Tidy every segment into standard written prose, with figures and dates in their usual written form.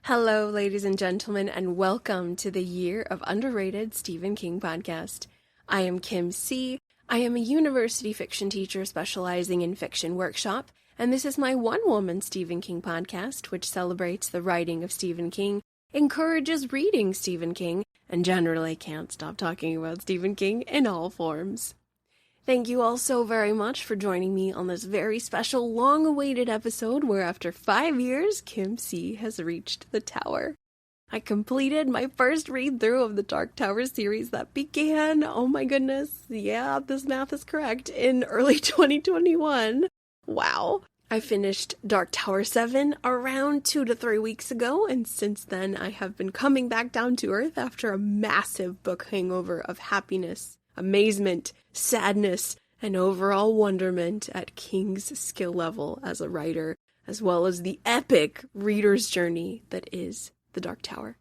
Hello, ladies and gentlemen, and welcome to the Year of Underrated Stephen King podcast. I am Kim C. I am a university fiction teacher specializing in fiction workshop, and this is my one-woman Stephen King podcast, which celebrates the writing of Stephen King, encourages reading Stephen King, and generally can't stop talking about Stephen King in all forms. Thank you all so very much for joining me on this very special, long-awaited episode where after 5 years, Kim C has reached the tower. I completed my first read-through of the Dark Tower series that began, oh my goodness, yeah, this math is correct, in early 2021. Wow. I finished Dark Tower VII around 2 to 3 weeks ago, and since then I have been coming back down to earth after a massive book hangover of happiness, amazement, sadness, and overall wonderment at King's skill level as a writer, as well as the epic reader's journey that is the Dark Tower.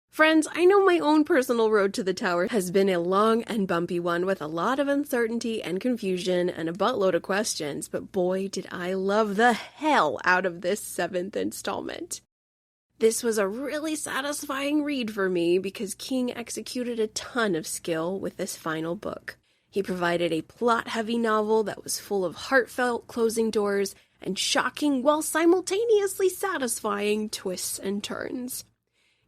Friends, I know my own personal road to the tower has been a long and bumpy one with a lot of uncertainty and confusion and a buttload of questions, but boy did I love the hell out of this 7th installment. This was a really satisfying read for me because King executed a ton of skill with this final book. He provided a plot-heavy novel that was full of heartfelt closing doors and shocking while simultaneously satisfying twists and turns.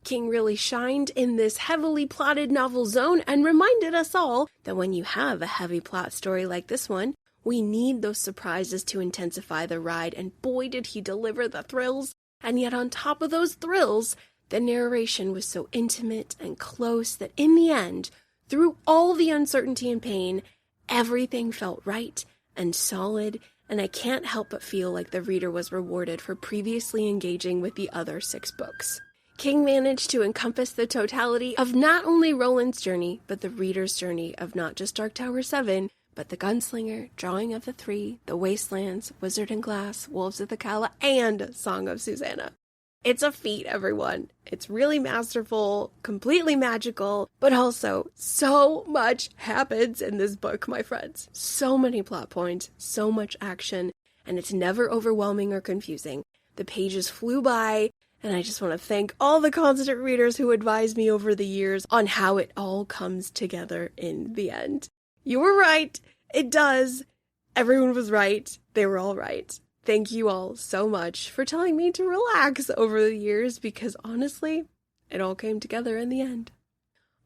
King really shined in this heavily plotted novel zone and reminded us all that when you have a heavy plot story like this one, we need those surprises to intensify the ride, and boy did he deliver the thrills. And yet on top of those thrills, the narration was so intimate and close that in the end, through all the uncertainty and pain, everything felt right and solid, and I can't help but feel like the reader was rewarded for previously engaging with the other 6 books. King managed to encompass the totality of not only Roland's journey, but the reader's journey of not just Dark Tower VII, but the Gunslinger, Drawing of the Three, The Wastelands, Wizard and Glass, Wolves of the Calla, and Song of Susanna. It's a feat, everyone. It's really masterful, completely magical, but also so much happens in this book, my friends. So many plot points, so much action, and it's never overwhelming or confusing. The pages flew by, and I just want to thank all the constant readers who advised me over the years on how it all comes together in the end. You were right. It does. Everyone was right. They were all right. Thank you all so much for telling me to relax over the years because honestly, it all came together in the end.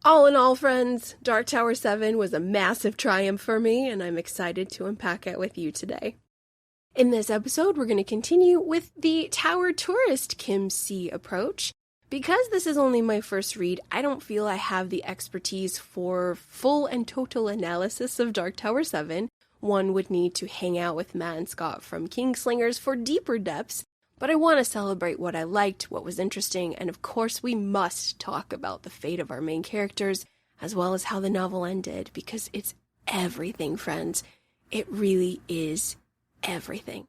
All in all, friends, Dark Tower VII was a massive triumph for me, and I'm excited to unpack it with you today. In this episode, we're going to continue with the Tower Tourist Kim C approach. Because this is only my first read, I don't feel I have the expertise for full and total analysis of Dark Tower VII. One would need to hang out with Matt and Scott from Kingslingers for deeper depths, but I want to celebrate what I liked, what was interesting, and of course we must talk about the fate of our main characters, as well as how the novel ended, because it's everything, friends. It really is everything.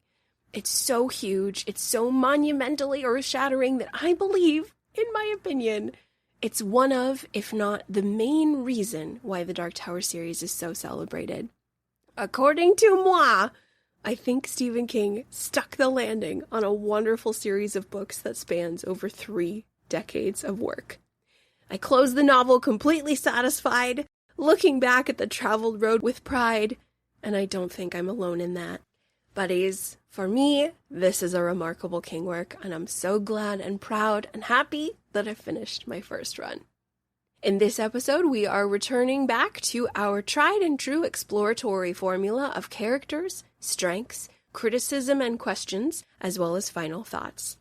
It's so huge, it's so monumentally earth-shattering that I believe, in my opinion, it's one of, if not the main reason why the Dark Tower series is so celebrated. According to moi, I think Stephen King stuck the landing on a wonderful series of books that spans over 3 decades of work. I closed the novel completely satisfied, looking back at the traveled road with pride, and I don't think I'm alone in that. Buddies, for me, this is a remarkable King work, and I'm so glad and proud and happy that I finished my first run. In this episode, we are returning back to our tried and true exploratory formula of characters, strengths, criticism and questions, as well as final thoughts.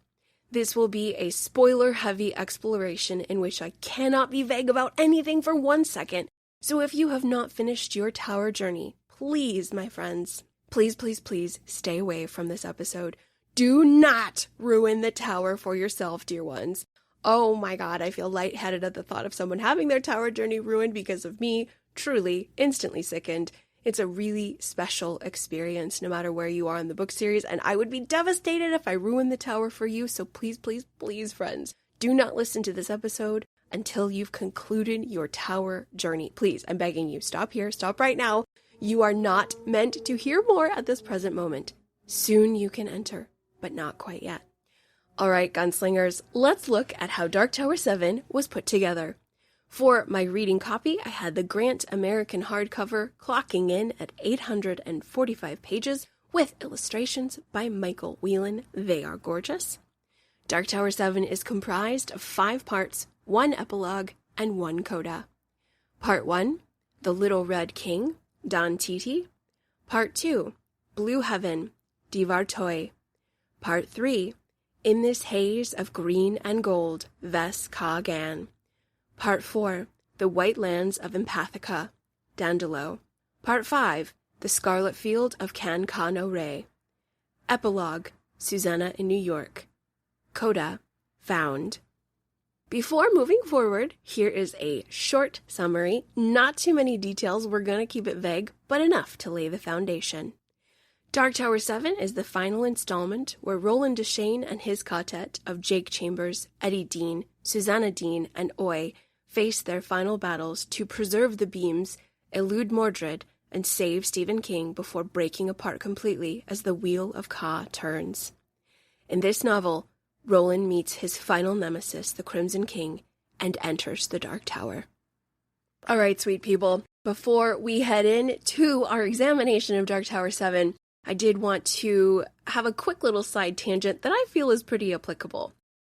This will be a spoiler-heavy exploration in which I cannot be vague about anything for 1 second, so if you have not finished your tower journey, please, my friends, please stay away from this episode. Do not ruin the tower for yourself, dear ones. Oh my god, I feel lightheaded at the thought of someone having their tower journey ruined because of me. Truly, instantly sickened. It's a really special experience no matter where you are in the book series, and I would be devastated if I ruined the tower for you, so please, friends, do not listen to this episode until you've concluded your tower journey. Please, I'm begging you, stop here, stop right now. You are not meant to hear more at this present moment. Soon you can enter, but not quite yet. Alright, gunslingers, let's look at how Dark Tower VII was put together. For my reading copy, I had the Grant American hardcover clocking in at 845 pages with illustrations by Michael Whelan. They are gorgeous. Dark Tower VII is comprised of 5 parts, 1 epilogue, and 1 coda. Part 1, The Little Red King, Don Titi. Part 2, Blue Heaven, Divar Toy. Part 3, In This Haze of Green and Gold, Ves Ka Gan. Part 4, The White Lands of Empathica, Dandelow. Part 5, The Scarlet Field of Can Ka No Re. Epilogue, Susanna in New York. Coda, Found. Before moving forward, here is a short summary. Not too many details, we're going to keep it vague, but enough to lay the foundation. Dark Tower VII is the final installment where Roland Deschain and his Ka-Tet of Jake Chambers, Eddie Dean, Susanna Dean, and Oy face their final battles to preserve the beams, elude Mordred, and save Stephen King before breaking apart completely as the Wheel of Ka turns. In this novel, Roland meets his final nemesis, the Crimson King, and enters the Dark Tower. All right, sweet people, before we head in to our examination of Dark Tower VII, I did want to have a quick little side tangent that I feel is pretty applicable.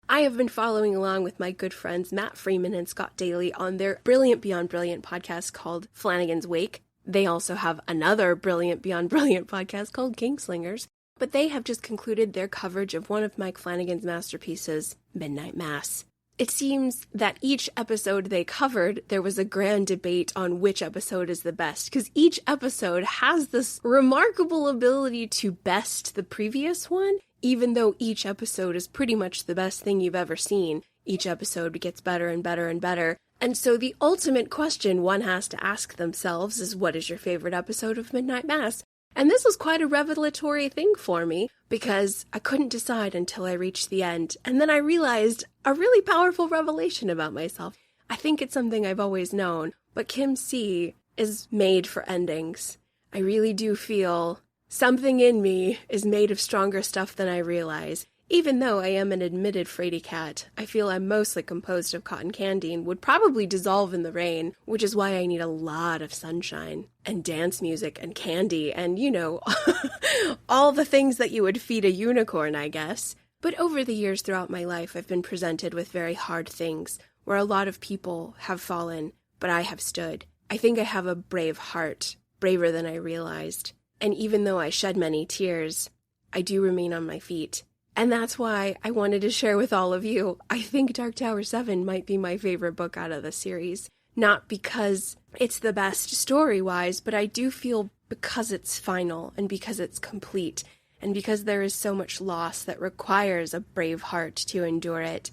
I have been following along with my good friends Matt Freeman and Scott Daly on their Brilliant Beyond Brilliant podcast called Flanagan's Wake. They also have another Brilliant Beyond Brilliant podcast called Kingslingers, but they have just concluded their coverage of one of Mike Flanagan's masterpieces, Midnight Mass. It seems that each episode they covered, there was a grand debate on which episode is the best, because each episode has this remarkable ability to best the previous one, even though each episode is pretty much the best thing you've ever seen. Each episode gets better and better and better. And so the ultimate question one has to ask themselves is, what is your favorite episode of Midnight Mass? And this was quite a revelatory thing for me, because I couldn't decide until I reached the end. And then I realized a really powerful revelation about myself. I think it's something I've always known, but Kim C is made for endings. I really do feel something in me is made of stronger stuff than I realize. Even though I am an admitted fraidy cat, I feel I'm mostly composed of cotton candy and would probably dissolve in the rain, which is why I need a lot of sunshine and dance music and candy and, all the things that you would feed a unicorn, I guess. But over the years throughout my life, I've been presented with very hard things where a lot of people have fallen, but I have stood. I think I have a brave heart, braver than I realized. And even though I shed many tears, I do remain on my feet. And that's why I wanted to share with all of you, I think Dark Tower VII might be my favorite book out of the series. Not because it's the best story-wise, but I do feel because it's final and because it's complete and because there is so much loss that requires a brave heart to endure it.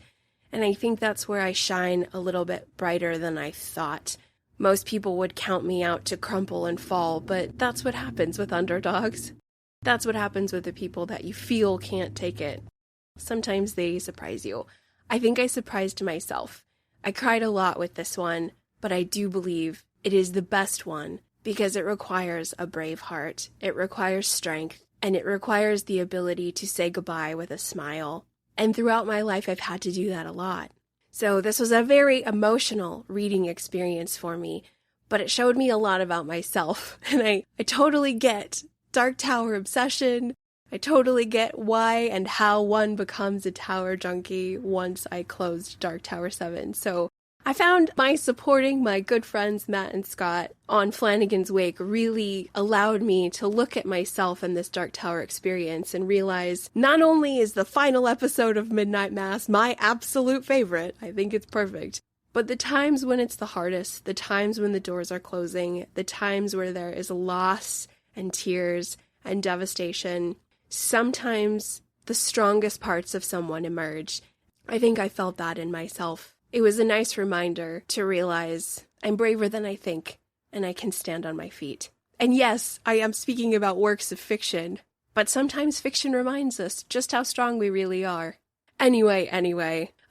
And I think that's where I shine a little bit brighter than I thought. Most people would count me out to crumple and fall, but that's what happens with underdogs. That's what happens with the people that you feel can't take it. Sometimes they surprise you. I think I surprised myself. I cried a lot with this one, but I do believe it is the best one because it requires a brave heart. It requires strength, and it requires the ability to say goodbye with a smile. And throughout my life, I've had to do that a lot. So this was a very emotional reading experience for me, but it showed me a lot about myself, and I totally get Dark Tower obsession. I totally get why and how one becomes a tower junkie once I closed Dark Tower VII. So I found my supporting my good friends Matt and Scott on Flanagan's Wake really allowed me to look at myself in this Dark Tower experience and realize not only is the final episode of Midnight Mass my absolute favorite, I think it's perfect, but the times when it's the hardest, the times when the doors are closing, the times where there is loss and tears and devastation, sometimes the strongest parts of someone emerge. I think I felt that in myself. It was a nice reminder to realize I'm braver than I think, and I can stand on my feet. And yes, I am speaking about works of fiction, but sometimes fiction reminds us just how strong we really are. Anyway,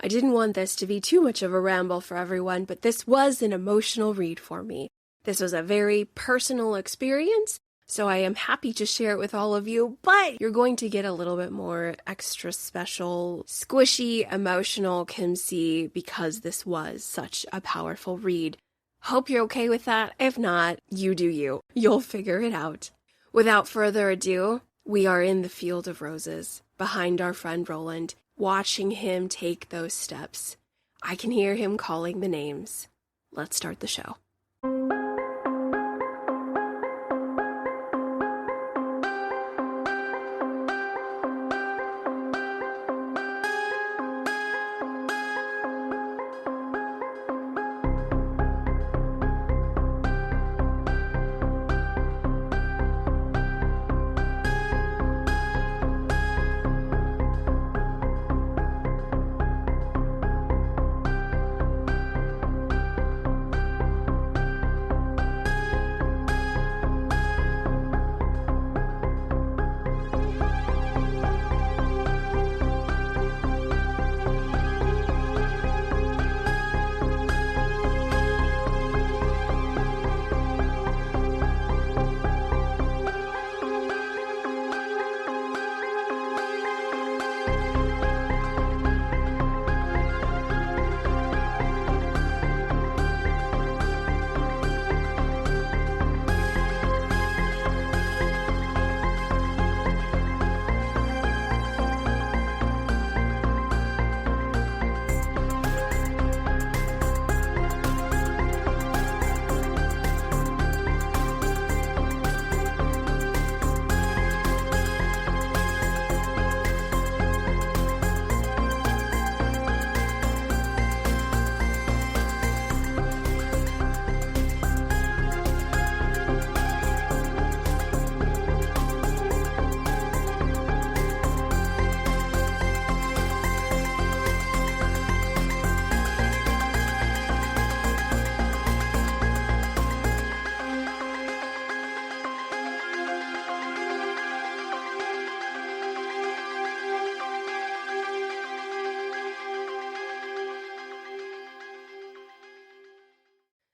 I didn't want this to be too much of a ramble for everyone, but this was an emotional read for me. This was a very personal experience, So I am happy to share it with all of you, but you're going to get a little bit more extra special, squishy, emotional Kim C because this was such a powerful read. Hope you're okay with that. If not, you do you. You'll figure it out. Without further ado, we are in the field of roses, behind our friend Roland, watching him take those steps. I can hear him calling the names. Let's start the show.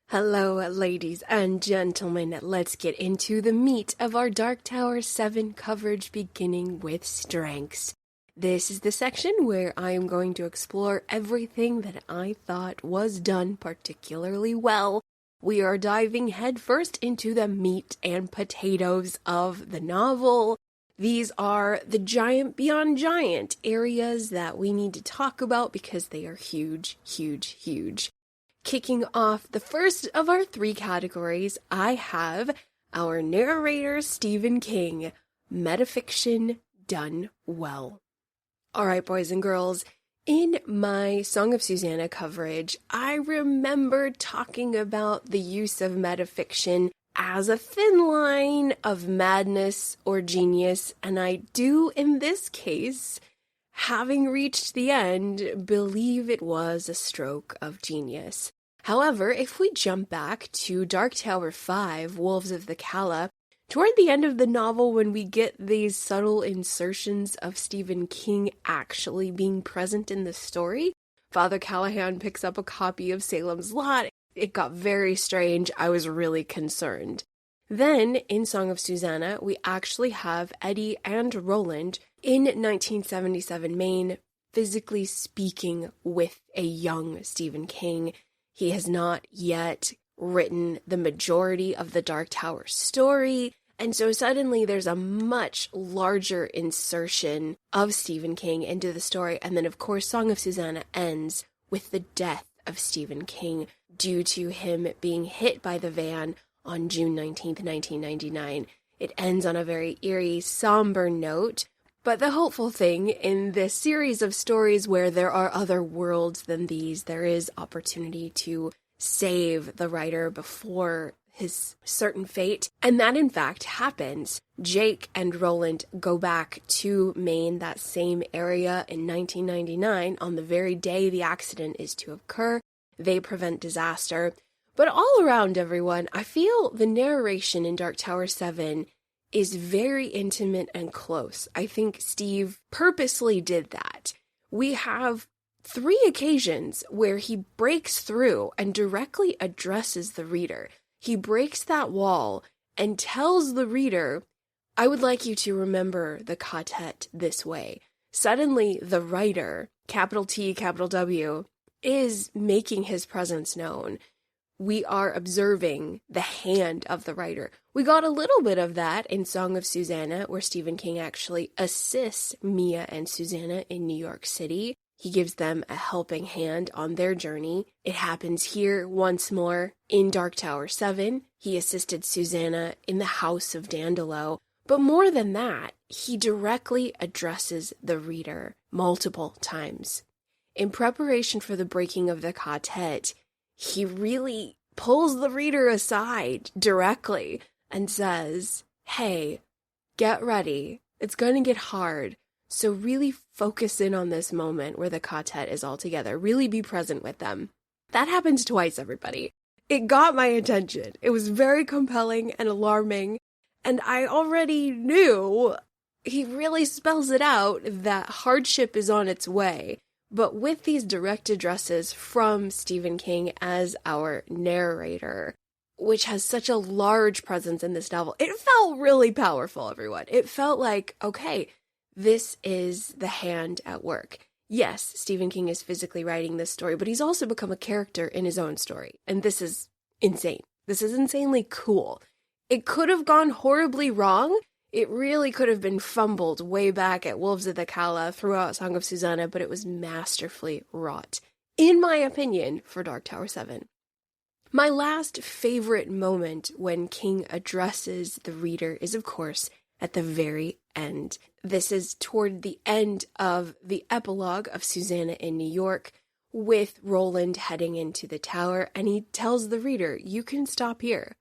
Hello, ladies and gentlemen. Let's get into the meat of our Dark Tower VII coverage, beginning with strengths. This is the section where I am going to explore everything that I thought was done particularly well. We are diving headfirst into the meat and potatoes of the novel. These are the giant beyond giant areas that we need to talk about because they are huge, huge, huge. Kicking off the first of our three categories, I have our narrator, Stephen King, metafiction done well. All right, boys and girls, in my Song of Susanna coverage, I remember talking about the use of metafiction as a thin line of madness or genius, and I do, in this case, having reached the end, believe it was a stroke of genius. However, if we jump back to Dark Tower V, Wolves of the Calla, toward the end of the novel when we get these subtle insertions of Stephen King actually being present in the story, Father Callahan picks up a copy of Salem's Lot. It got very strange. I was really concerned. Then, in Song of Susanna, we actually have Eddie and Roland in 1977 Maine, physically speaking with a young Stephen King. He has not yet written the majority of the Dark Tower story, and so suddenly there's a much larger insertion of Stephen King into the story, and then of course Song of Susanna ends with the death of Stephen King due to him being hit by the van on June 19th, 1999. It ends on a very eerie, somber note, but the hopeful thing in this series of stories where there are other worlds than these, there is opportunity to save the writer before his certain fate. And that in fact happens. Jake and Roland go back to Maine, that same area, in 1999 on the very day the accident is to occur. They prevent disaster. But all around, everyone, I feel the narration in Dark Tower VII is very intimate and close. I think Steve purposely did that. We have 3 occasions where he breaks through and directly addresses the reader. He breaks that wall and tells the reader, I would like you to remember the Ka-Tet this way. Suddenly, the writer, capital T, capital W, is making his presence known. We are observing the hand of the writer. We got a little bit of that in Song of Susanna, where Stephen King actually assists Mia and Susanna in New York City. He gives them a helping hand on their journey. It happens here once more in Dark Tower VII. He assisted Susanna in the house of Dandelow. But more than that, he directly addresses the reader multiple times. In preparation for the breaking of the Ka-Tet, he really pulls the reader aside directly and says, hey, get ready. It's going to get hard. So really focus in on this moment where the Ka-Tet is all together. Really be present with them. That happens twice, everybody. It got my attention. It was very compelling and alarming. And I already knew he really spells it out that hardship is on its way. But with these direct addresses from Stephen King as our narrator, which has such a large presence in this novel, it felt really powerful, everyone. It felt like, okay, this is the hand at work. Yes, Stephen King is physically writing this story, but he's also become a character in his own story. And this is insane. This is insanely cool. It could have gone horribly wrong. It really could have been fumbled way back at Wolves of the Calla throughout Song of Susanna, but it was masterfully wrought, in my opinion, for Dark Tower VII. My last favorite moment when King addresses the reader is, of course, at the very end. This is toward the end of the epilogue of Susanna in New York, with Roland heading into the tower, and he tells the reader, you can stop here.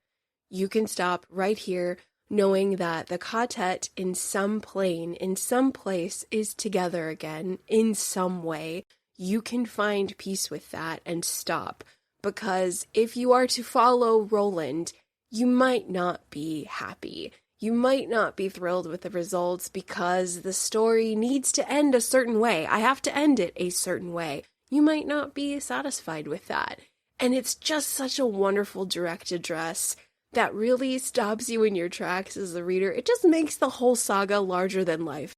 You can stop right here, knowing that the Ka-Tet in some plane, in some place, is together again, in some way. You can find peace with that and stop. Because if you are to follow Roland, you might not be happy. You might not be thrilled with the results because the story needs to end a certain way. I have to end it a certain way. You might not be satisfied with that. And it's just such a wonderful direct address that really stops you in your tracks as the reader. It just makes the whole saga larger than life.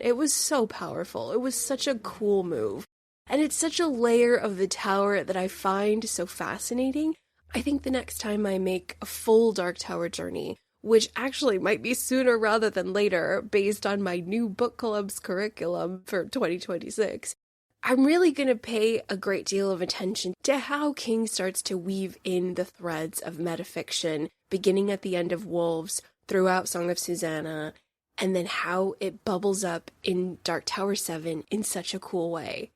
It was so powerful. It was such a cool move. And it's such a layer of the tower that I find so fascinating. I think the next time I make a full Dark Tower journey, which actually might be sooner rather than later based on my new book club's curriculum for 2026, I'm really going to pay a great deal of attention to how King starts to weave in the threads of metafiction, beginning at the end of Wolves, throughout Song of Susanna, and then how it bubbles up in Dark Tower VII in such a cool way.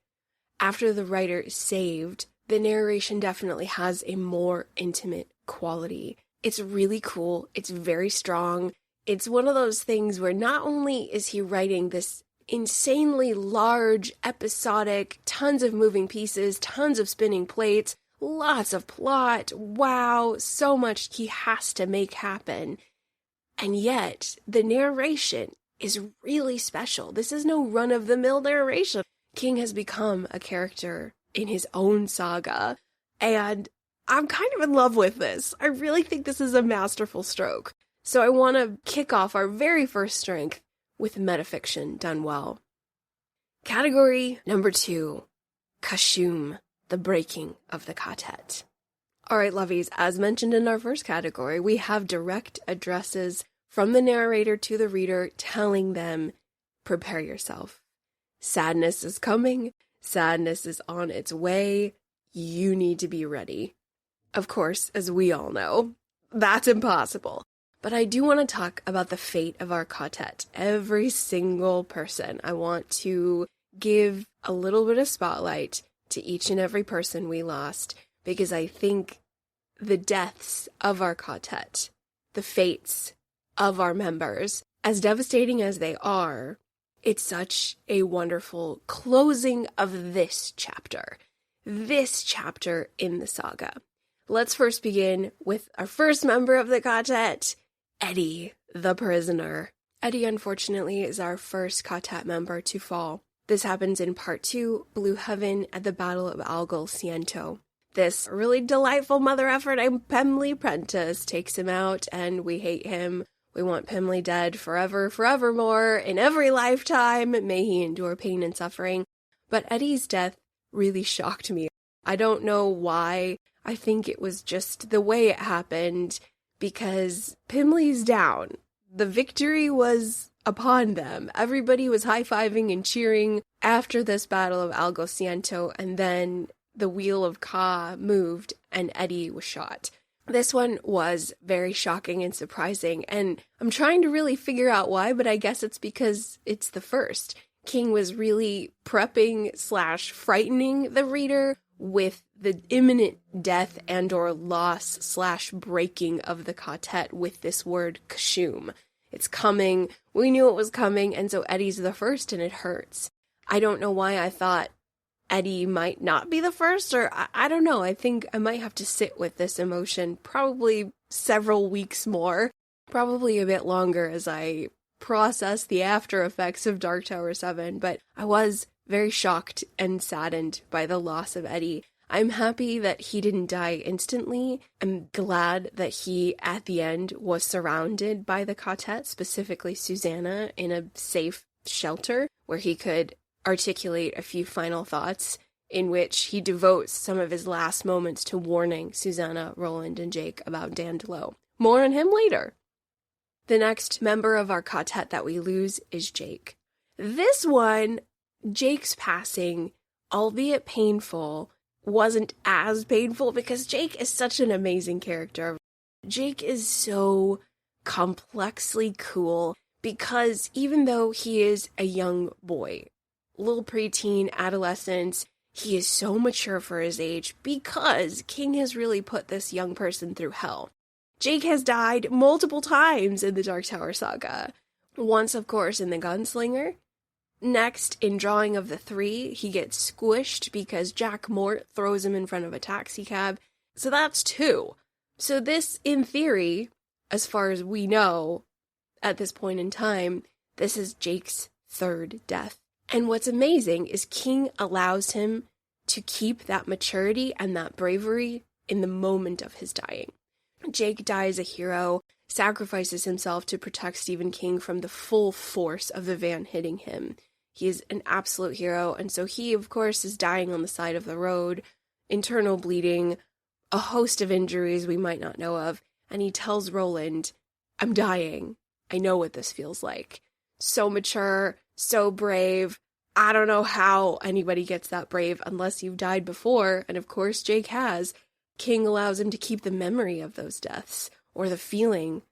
After the writer is saved, the narration definitely has a more intimate quality. It's really cool. It's very strong. It's one of those things where not only is he writing this insanely large, episodic, tons of moving pieces, tons of spinning plates, lots of plot, wow, so much he has to make happen. And yet, the narration is really special. This is no run-of-the-mill narration. King has become a character in his own saga, and I'm kind of in love with this. I really think this is a masterful stroke. So I want to kick off our very first strength with metafiction done well. Category number 2, Kashoom, the breaking of the Ka-Tet. All right, lovies, as mentioned in our first category, we have direct addresses from the narrator to the reader telling them, prepare yourself. Sadness is coming. Sadness is on its way. You need to be ready. Of course, as we all know, that's impossible. But I do want to talk about the fate of our Ka-Tet. Every single person. I want to give a little bit of spotlight to each and every person we lost, because I think the deaths of our Ka-Tet, the fates of our members, as devastating as they are, it's such a wonderful closing of this chapter in the saga. Let's first begin with our first member of the Ka-Tet, Eddie, the prisoner. Eddie, unfortunately, is our first Ka-Tet member to fall. This happens in Part 2, Blue Heaven, at the Battle of Algol Ciento. This really delightful mother effer named Pemley Prentice takes him out, and we hate him. We want Pemley dead forever, forevermore, in every lifetime. May he endure pain and suffering. But Eddie's death really shocked me. I don't know why. I think it was just the way it happened, because Pemley's down. The victory was upon them. Everybody was high-fiving and cheering after this battle of Algociento, and then the wheel of Ka moved and Eddie was shot. This one was very shocking and surprising, and I'm trying to really figure out why, but I guess it's because it's the first. King was really prepping / frightening the reader with the imminent death and or loss / breaking of the Ka-Tet with this word Kashoom. It's coming. We knew it was coming, and so Eddie's the first, and it hurts. I don't know why I thought Eddie might not be the first, or I don't know. I think I might have to sit with this emotion probably several weeks more, probably a bit longer as I process the after effects of Dark Tower VII, but I was very shocked and saddened by the loss of Eddie. I'm happy that he didn't die instantly. I'm glad that he, at the end, was surrounded by the Ka-Tet, specifically Susanna, in a safe shelter where he could articulate a few final thoughts in which he devotes some of his last moments to warning Susanna, Roland, and Jake about Dandelow. More on him later. The next member of our Ka-Tet that we lose is Jake. This one, Jake's passing, albeit painful, wasn't as painful because Jake is such an amazing character. Jake is so complexly cool because even though he is a young boy, little preteen, adolescence, he is so mature for his age because King has really put this young person through hell. Jake has died multiple times in the Dark Tower saga. Once, of course, in the Gunslinger. Next, in Drawing of the Three, he gets squished because Jack Mort throws him in front of a taxi cab. So that's 2. So this, in theory, as far as we know, at this point in time, this is Jake's 3rd death. And what's amazing is King allows him to keep that maturity and that bravery in the moment of his dying. Jake dies a hero, sacrifices himself to protect Stephen King from the full force of the van hitting him. He is an absolute hero, and so he, of course, is dying on the side of the road, internal bleeding, a host of injuries we might not know of, and he tells Roland, "I'm dying. I know what this feels like." So mature, so brave. I don't know how anybody gets that brave unless you've died before, and of course Jake has. King allows him to keep the memory of those deaths, or the feeling,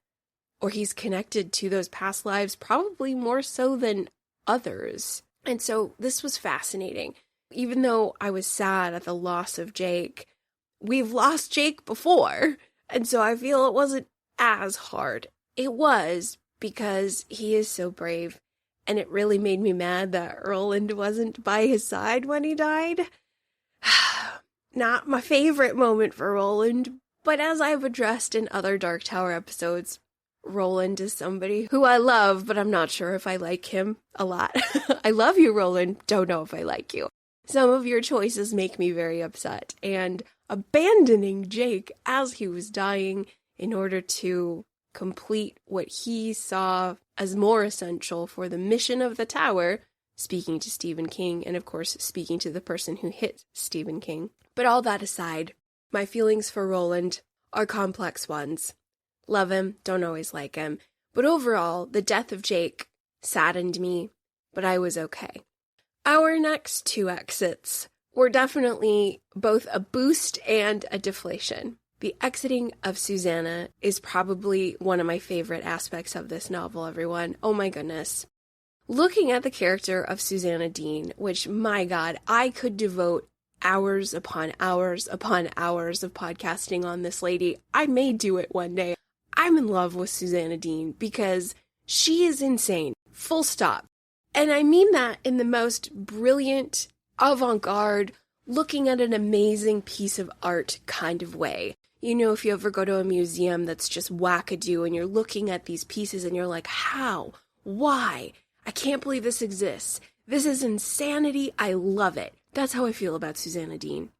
or he's connected to those past lives probably more so than others. And so this was fascinating. Even though I was sad at the loss of Jake, we've lost Jake before, and so I feel it wasn't as hard. It was, because he is so brave, and it really made me mad that Roland wasn't by his side when he died. Not my favorite moment for Roland, but as I've addressed in other Dark Tower episodes, Roland is somebody who I love, but I'm not sure if I like him a lot. I love you, Roland. Don't know if I like you. Some of your choices make me very upset, and abandoning Jake as he was dying in order to complete what he saw as more essential for the mission of the tower, speaking to Stephen King, and of course speaking to the person who hit Stephen King. But all that aside, my feelings for Roland are complex ones. Love him, don't always like him, but overall, the death of Jake saddened me, but I was okay. Our next 2 exits were definitely both a boost and a deflation. The exiting of Susanna is probably one of my favorite aspects of this novel, everyone. Oh my goodness. Looking at the character of Susanna Dean, which, my God, I could devote hours upon hours upon hours of podcasting on this lady. I may do it one day. I'm in love with Susanna Dean because she is insane. Full stop. And I mean that in the most brilliant, avant-garde, looking at an amazing piece of art kind of way. You know, if you ever go to a museum that's just wackadoo and you're looking at these pieces and you're like, how? Why? I can't believe this exists. This is insanity. I love it. That's how I feel about Susanna Dean.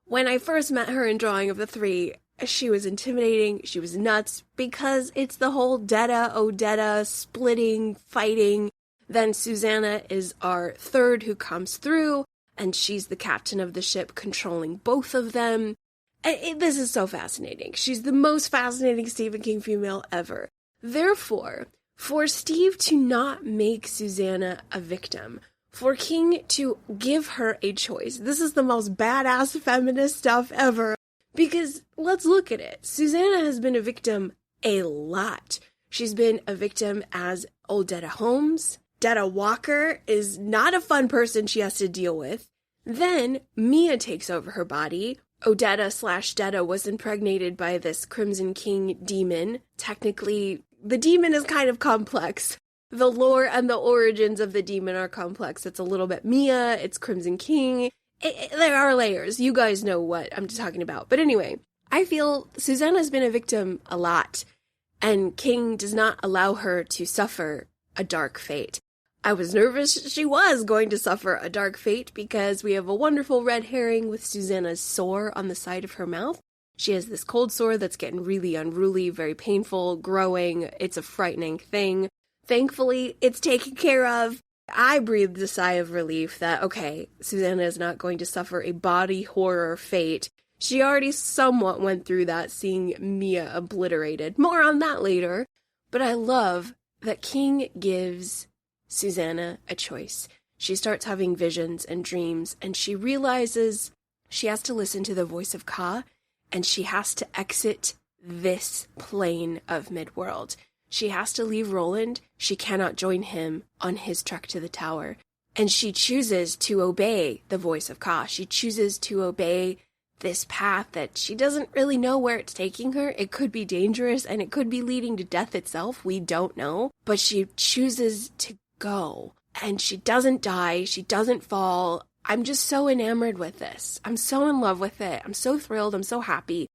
When I first met her in Drawing of the Three, she was intimidating, she was nuts, because it's the whole Odetta splitting, fighting. Then Susanna is our third who comes through, and she's the captain of the ship controlling both of them. This is so fascinating. She's the most fascinating Stephen King female ever. Therefore, for Steve to not make Susanna a victim, for King to give her a choice, this is the most badass feminist stuff ever. Because let's look at it. Susanna has been a victim a lot. She's been a victim as Odetta Holmes. Detta Walker is not a fun person she has to deal with. Then Mia takes over her body. Odetta/Detta was impregnated by this Crimson King demon. Technically, the demon is kind of complex. The lore and the origins of the demon are complex. It's a little bit Mia, it's Crimson King. There are layers. You guys know what I'm talking about. But anyway, I feel Susanna's been a victim a lot, and King does not allow her to suffer a dark fate. I was nervous she was going to suffer a dark fate because we have a wonderful red herring with Susanna's sore on the side of her mouth. She has this cold sore that's getting really unruly, very painful, growing. It's a frightening thing. Thankfully, it's taken care of. I breathed a sigh of relief that, okay, Susanna is not going to suffer a body horror fate. She already somewhat went through that, seeing Mia obliterated. More on that later. But I love that King gives Susanna a choice. She starts having visions and dreams, and she realizes she has to listen to the voice of Ka, and she has to exit this plane of Midworld. She has to leave Roland. She cannot join him on his trek to the tower. And she chooses to obey the voice of Ka. She chooses to obey this path that she doesn't really know where it's taking her. It could be dangerous, and it could be leading to death itself. We don't know. But she chooses to go. And she doesn't die. She doesn't fall. I'm just so enamored with this. I'm so in love with it. I'm so thrilled. I'm so happy.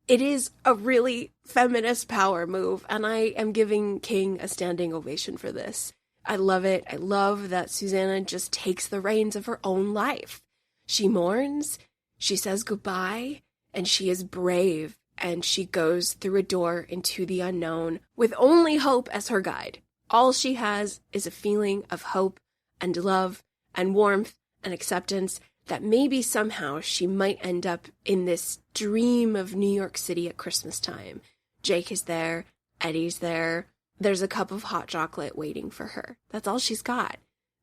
It is a really feminist power move, and I am giving King a standing ovation for this. I love it. I love that Susanna just takes the reins of her own life. She mourns, she says goodbye, and she is brave, and she goes through a door into the unknown with only hope as her guide. All she has is a feeling of hope and love and warmth and acceptance that maybe somehow she might end up in this dream of New York City at Christmas time. Jake is there, Eddie's there, there's a cup of hot chocolate waiting for her. That's all she's got.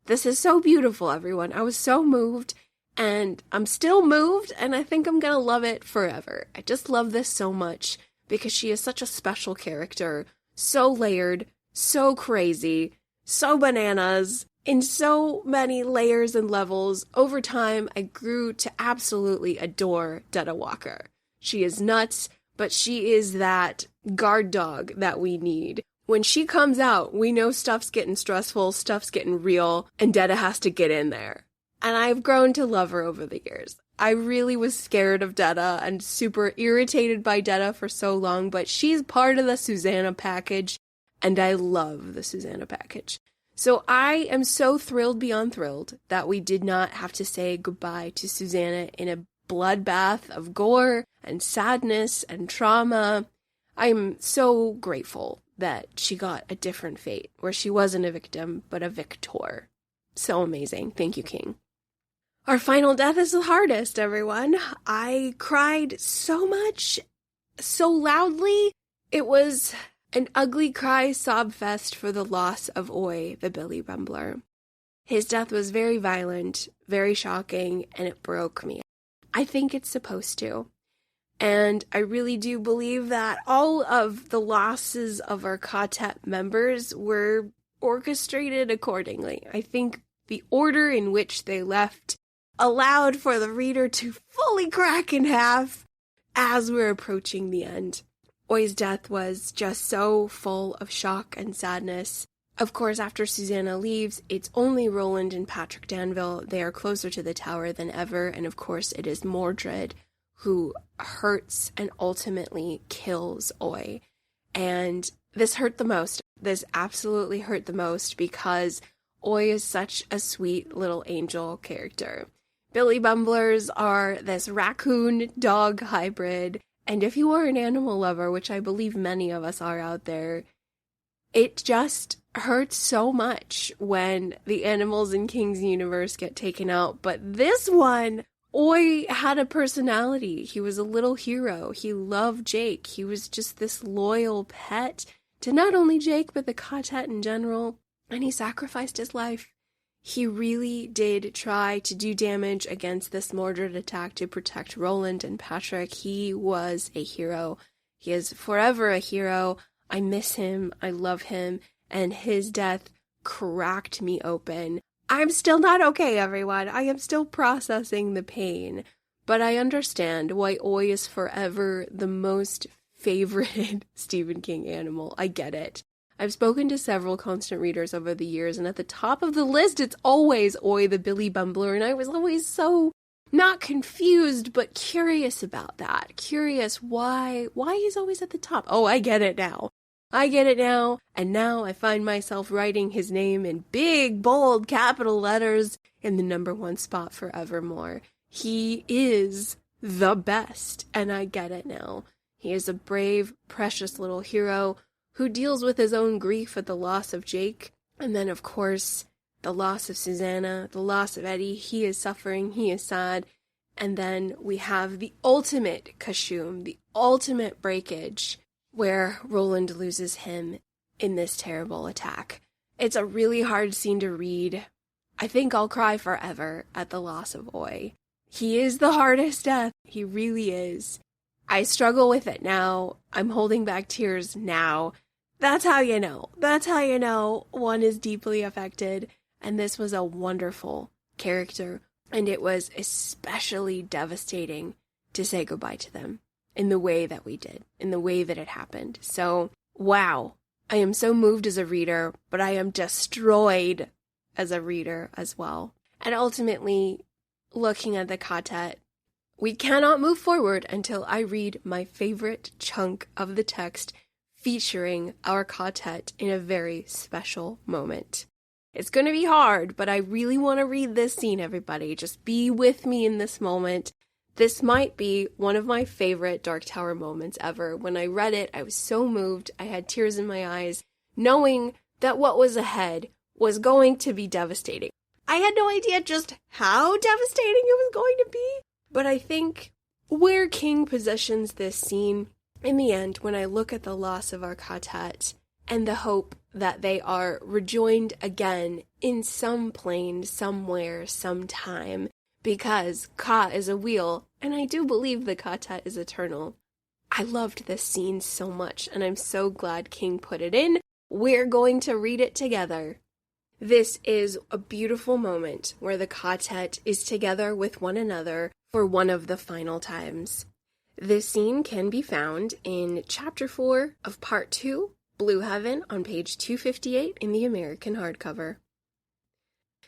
This is so beautiful, everyone. I was so moved, and I'm still moved, and I think I'm gonna love it forever. I just love this so much because she is such a special character, so layered, so crazy, so bananas, in so many layers and levels. Over time, I grew to absolutely adore Detta Walker. She is nuts, but she is that guard dog that we need. When she comes out, we know stuff's getting stressful, stuff's getting real, and Detta has to get in there. And I've grown to love her over the years. I really was scared of Detta and super irritated by Detta for so long, but she's part of the Susanna package, and I love the Susanna package. So I am so thrilled beyond thrilled that we did not have to say goodbye to Susanna in a bloodbath of gore and sadness and trauma. I'm so grateful that she got a different fate, where she wasn't a victim, but a victor. So amazing. Thank you, King. Our final death is the hardest, everyone. I cried so much, so loudly. It was an ugly cry sob fest for the loss of Oy, the Billy Rumbler. His death was very violent, very shocking, and it broke me. I think it's supposed to. And I really do believe that all of the losses of our Ka-Tet members were orchestrated accordingly. I think the order in which they left allowed for the reader to fully crack in half as we're approaching the end. Oy's death was just so full of shock and sadness. Of course, after Susanna leaves, it's only Roland and Patrick Danville. They are closer to the tower than ever, and of course it is Mordred who hurts and ultimately kills Oy. And this hurt the most. This absolutely hurt the most because Oy is such a sweet little angel character. Billy Bumblers are this raccoon-dog hybrid, and if you are an animal lover, which I believe many of us are out there, it just hurts so much when the animals in King's universe get taken out. But this one, Oi had a personality. He was a little hero. He loved Jake. He was just this loyal pet to not only Jake, but the Ka-Tet in general. And he sacrificed his life. He really did try to do damage against this Mordred attack to protect Roland and Patrick. He was a hero. He is forever a hero. I miss him. I love him. And his death cracked me open. I'm still not okay, everyone. I am still processing the pain. But I understand why Oi is forever the most favorited Stephen King animal. I get it. I've spoken to several constant readers over the years, and at the top of the list, it's always Oi the Billy Bumbler, and I was always so not confused, but curious about that. Curious why he's always at the top. Oh, I get it now. I get it now, and now I find myself writing his name in big, bold, capital letters in the #1 spot forevermore. He is the best, and I get it now. He is a brave, precious little hero who deals with his own grief at the loss of Jake, and then, of course, the loss of Susanna, the loss of Eddie. He is suffering, he is sad, and then we have the ultimate Kashoom, the ultimate breakage, where Roland loses him in this terrible attack. It's a really hard scene to read. I think I'll cry forever at the loss of Oi. He is the hardest death. He really is. I struggle with it now. I'm holding back tears now. That's how you know. That's how you know one is deeply affected. And this was a wonderful character. And it was especially devastating to say goodbye to them in the way that we did, in the way that it happened. So, wow. I am so moved as a reader, but I am destroyed as a reader as well. And ultimately, looking at the Ka-Tet, we cannot move forward until I read my favorite chunk of the text featuring our Ka-Tet in a very special moment. It's going to be hard, but I really want to read this scene, everybody. Just be with me in this moment. This might be one of my favorite Dark Tower moments ever. When I read it, I was so moved. I had tears in my eyes, knowing that what was ahead was going to be devastating. I had no idea just how devastating it was going to be, but I think where King positions this scene, in the end, when I look at the loss of our Ka-Tet and the hope that they are rejoined again in some plane, somewhere, sometime, because Ka is a wheel, and I do believe the Ka-Tet is eternal. I loved this scene so much, and I'm so glad King put it in. We're going to read it together. This is a beautiful moment where the Ka-Tet is together with one another for one of the final times. This scene can be found in Chapter 4 of Part 2, Blue Heaven, on page 258 in the American hardcover.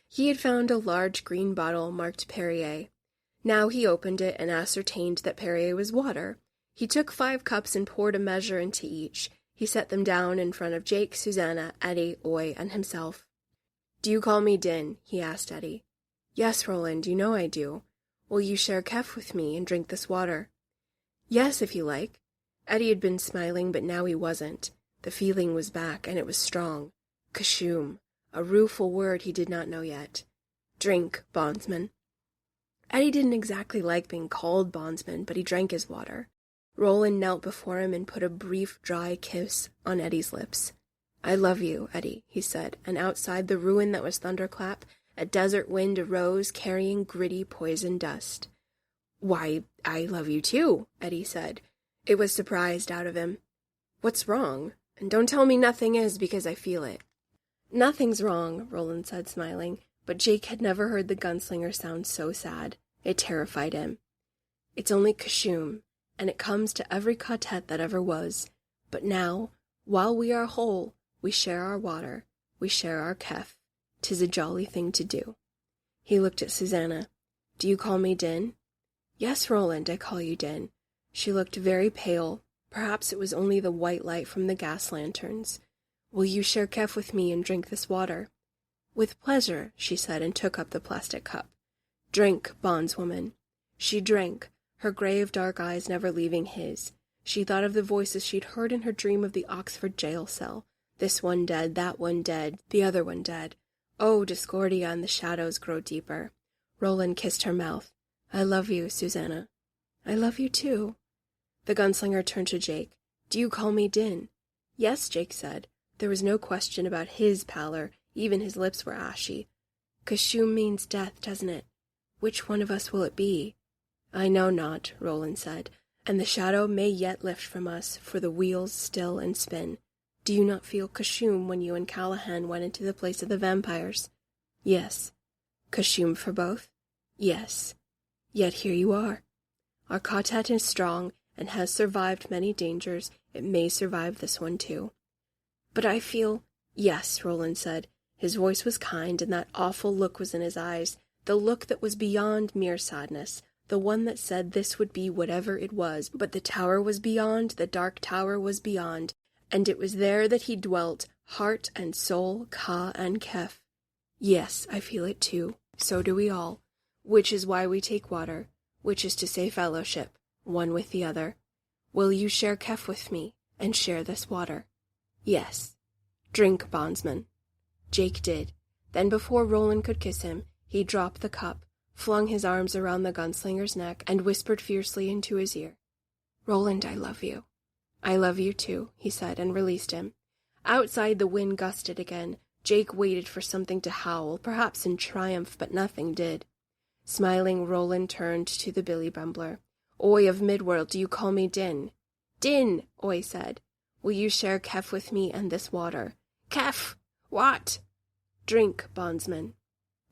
He had found a large green bottle marked Perrier. Now he opened it and ascertained that Perrier was water. He took 5 cups and poured a measure into each. He set them down in front of Jake, Susanna, Eddie, Oi, and himself. "Do you call me Din?" he asked Eddie. "Yes, Roland, you know I do. Will you share Kef with me and drink this water?" "Yes, if you like." Eddie had been smiling, but now he wasn't. The feeling was back, and it was strong. Kashoom, a rueful word he did not know yet. "Drink, bondsman." Eddie didn't exactly like being called bondsman, but he drank his water. Roland knelt before him and put a brief, dry kiss on Eddie's lips. "I love you, Eddie," he said, and outside the ruin that was Thunderclap, a desert wind arose carrying gritty poison dust. "Why, I love you too," Eddie said. It was surprised out of him. "What's wrong? And don't tell me nothing is, because I feel it." "Nothing's wrong," Roland said, smiling, but Jake had never heard the gunslinger sound so sad. It terrified him. "It's only Kashoom, and it comes to every Ka-Tet that ever was. But now, while we are whole, we share our water, we share our Kef. 'Tis a jolly thing to do." He looked at Susanna. "Do you call me Din?" "Yes, Roland, I call you Din." She looked very pale. Perhaps it was only the white light from the gas lanterns. "Will you share Kef with me and drink this water?" "With pleasure," she said, and took up the plastic cup. Drink, bondswoman. She drank, her grave dark eyes never leaving his. She thought of the voices she'd heard in her dream of the Oxford jail cell. This one dead, that one dead, the other one dead. Oh, Discordia and the shadows grow deeper. Roland kissed her mouth. I love you, Susanna. I love you too. The gunslinger turned to Jake. Do you call me Din? Yes, Jake said. There was no question about his pallor. Even his lips were ashy. Kashoom means death, doesn't it? Which one of us will it be? I know not, Roland said, and the shadow may yet lift from us, for the wheels still and spin. Do you not feel Kashoom when you and Callahan went into the place of the vampires? Yes. Kashoom for both? Yes. Yet here you are. Our Ka-Tet is strong, and has survived many dangers. It may survive this one too. But I feel... Yes, Roland said. His voice was kind, and that awful look was in his eyes, the look that was beyond mere sadness, the one that said this would be whatever it was, but the tower was beyond, the Dark Tower was beyond, and it was there that he dwelt, heart and soul, Ka and Kef. Yes, I feel it too. So do we all. Which is why we take water, which is to say fellowship, one with the other. Will you share Kef with me, and share this water? Yes. Drink, bondsman. Jake did. Then before Roland could kiss him, he dropped the cup, flung his arms around the gunslinger's neck, and whispered fiercely into his ear. Roland, I love you. I love you too, he said, and released him. Outside the wind gusted again. Jake waited for something to howl, perhaps in triumph, but nothing did. Smiling, Roland turned to the billy bumbler. Oi of Midworld, do you call me Din? Din, Oi said. Will you share Kef with me and this water? Kef! What? Drink, bondsman.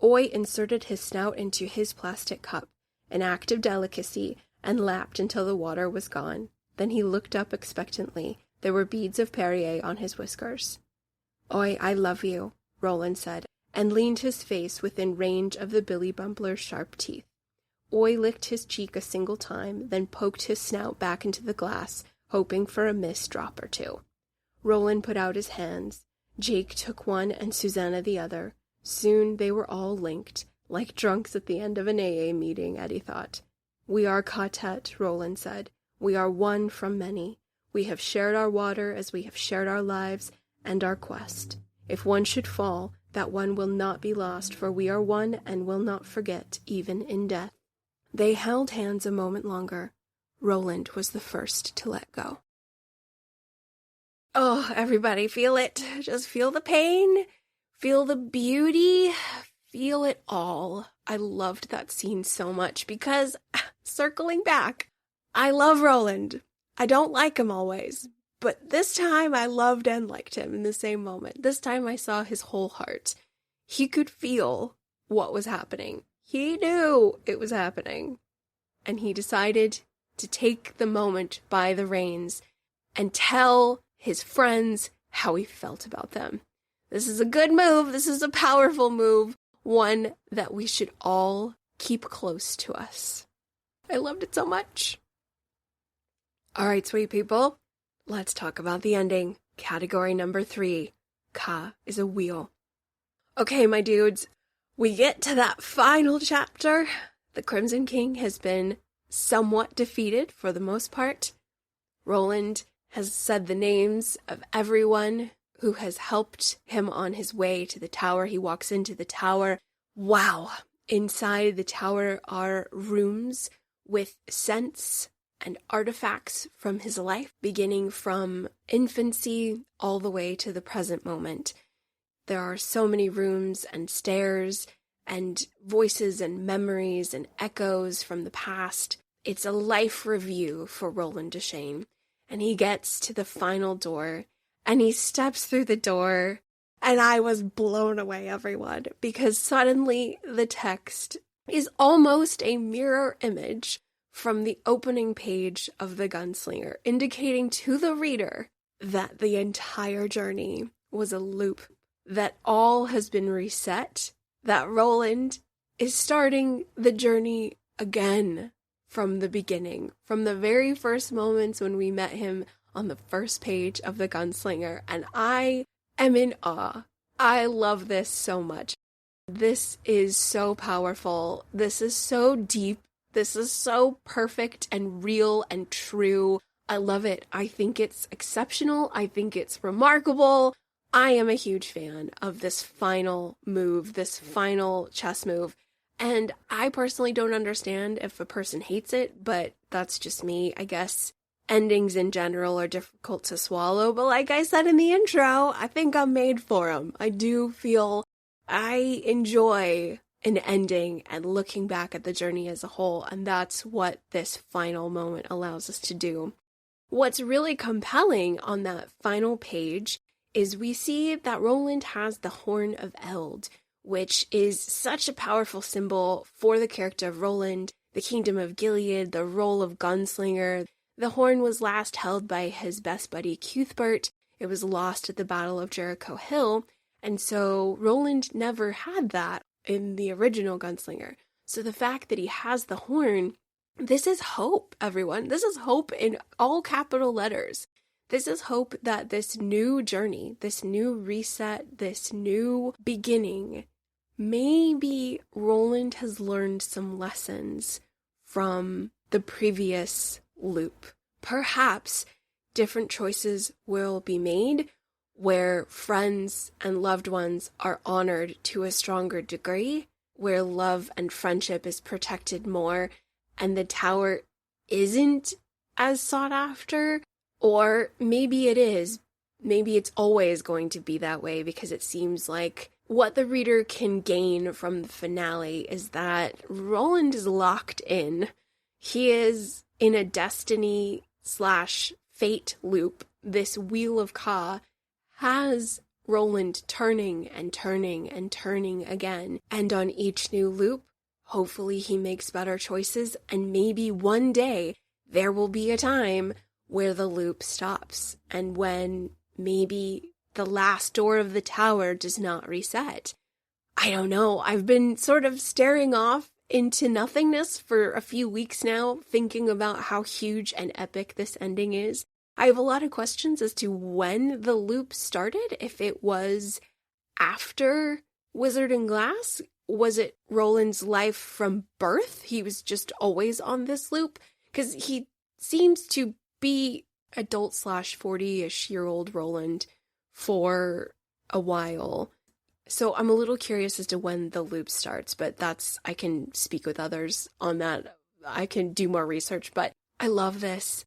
Oi inserted his snout into his plastic cup, an act of delicacy, and lapped until the water was gone. Then he looked up expectantly. There were beads of Perrier on his whiskers. Oi, I love you, Roland said, and leaned his face within range of the billy bumbler's sharp teeth. Oi licked his cheek a single time, then poked his snout back into the glass, hoping for a missed drop or two. Roland put out his hands. Jake took one and Susanna the other. Soon they were all linked, like drunks at the end of an AA meeting, Eddie thought. We are Ka-Tet, Roland said. We are one from many. We have shared our water as we have shared our lives and our quest. If one should fall, that one will not be lost, for we are one and will not forget, even in death. They held hands a moment longer. Roland was the first to let go. Oh, everybody, feel it. Just feel the pain, feel the beauty, feel it all. I loved that scene so much because, circling back, I love Roland. I don't like him always, but this time I loved and liked him in the same moment. This time I saw his whole heart. He could feel what was happening. He knew it was happening. And he decided to take the moment by the reins and tell his friends how he felt about them. This is a good move. This is a powerful move. One that we should all keep close to us. I loved it so much. All right, sweet people. Let's talk about the ending. Category number 3. Ka is a wheel. Okay, my dudes. We get to that final chapter. The Crimson King has been somewhat defeated for the most part. Roland has said the names of everyone who has helped him on his way to the tower. He walks into the tower. Wow. Inside the tower are rooms with scents and artifacts from his life, beginning from infancy all the way to the present moment. There are so many rooms and stairs and voices and memories and echoes from the past. It's a life review for Roland Deschain. And he gets to the final door, and he steps through the door, and I was blown away, everyone, because suddenly the text is almost a mirror image from the opening page of The Gunslinger, indicating to the reader that the entire journey was a loop, that all has been reset, that Roland is starting the journey again. From the beginning, from the very first moments when we met him on the first page of The Gunslinger, and I am in awe. I love this so much. This is so powerful. This is so deep. This is so perfect and real and true. I love it. I think it's exceptional. I think it's remarkable. I am a huge fan of this final move, this final chess move. And I personally don't understand if a person hates it, but that's just me. I guess endings in general are difficult to swallow. But like I said in the intro, I think I'm made for them. I do feel I enjoy an ending and looking back at the journey as a whole. And that's what this final moment allows us to do. What's really compelling on that final page is we see that Roland has the Horn of Eld, which is such a powerful symbol for the character of Roland, the Kingdom of Gilead, the role of gunslinger. The horn was last held by his best buddy Cuthbert. It was lost at the Battle of Jericho Hill, and so Roland never had that in the original Gunslinger. So the fact that he has the horn, this is hope, everyone. This is hope in all capital letters. This is hope that this new journey, this new reset, this new beginning, maybe Roland has learned some lessons from the previous loop. Perhaps different choices will be made where friends and loved ones are honored to a stronger degree, where love and friendship is protected more, and the tower isn't as sought after. Or maybe it is. Maybe it's always going to be that way, because it seems like what the reader can gain from the finale is that Roland is locked in. He is in a destiny/fate loop. This Wheel of Ka has Roland turning and turning and turning again. And on each new loop, hopefully he makes better choices, and maybe one day there will be a time where the loop stops, and when maybe the last door of the tower does not reset. I don't know. I've been sort of staring off into nothingness for a few weeks now, thinking about how huge and epic this ending is. I have a lot of questions as to when the loop started, if it was after Wizard and Glass. Was it Roland's life from birth? He was just always on this loop? Because he seems to be adult/40-ish-year-old Roland for a while. So I'm a little curious as to when the loop starts, but I can speak with others on that. I can do more research, but I love this.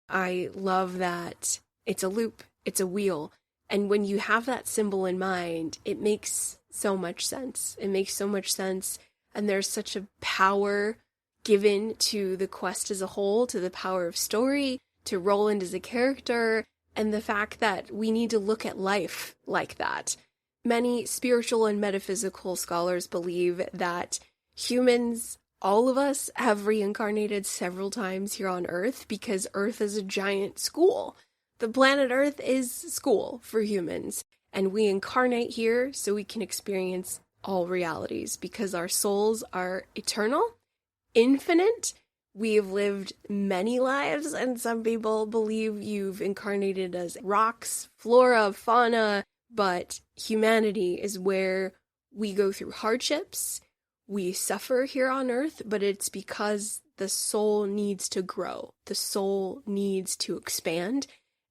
I love that it's a loop, it's a wheel. And when you have that symbol in mind, it makes so much sense. It makes so much sense. And there's such a power given to the quest as a whole, to the power of story, to Roland as a character, and the fact that we need to look at life like that. Many spiritual and metaphysical scholars believe that humans, all of us, have reincarnated several times here on Earth because Earth is a giant school. The planet Earth is school for humans, and we incarnate here so we can experience all realities because our souls are eternal, infinite. We've lived many lives, and some people believe you've incarnated as rocks, flora, fauna, but humanity is where we go through hardships, we suffer here on Earth, but it's because the soul needs to grow, the soul needs to expand.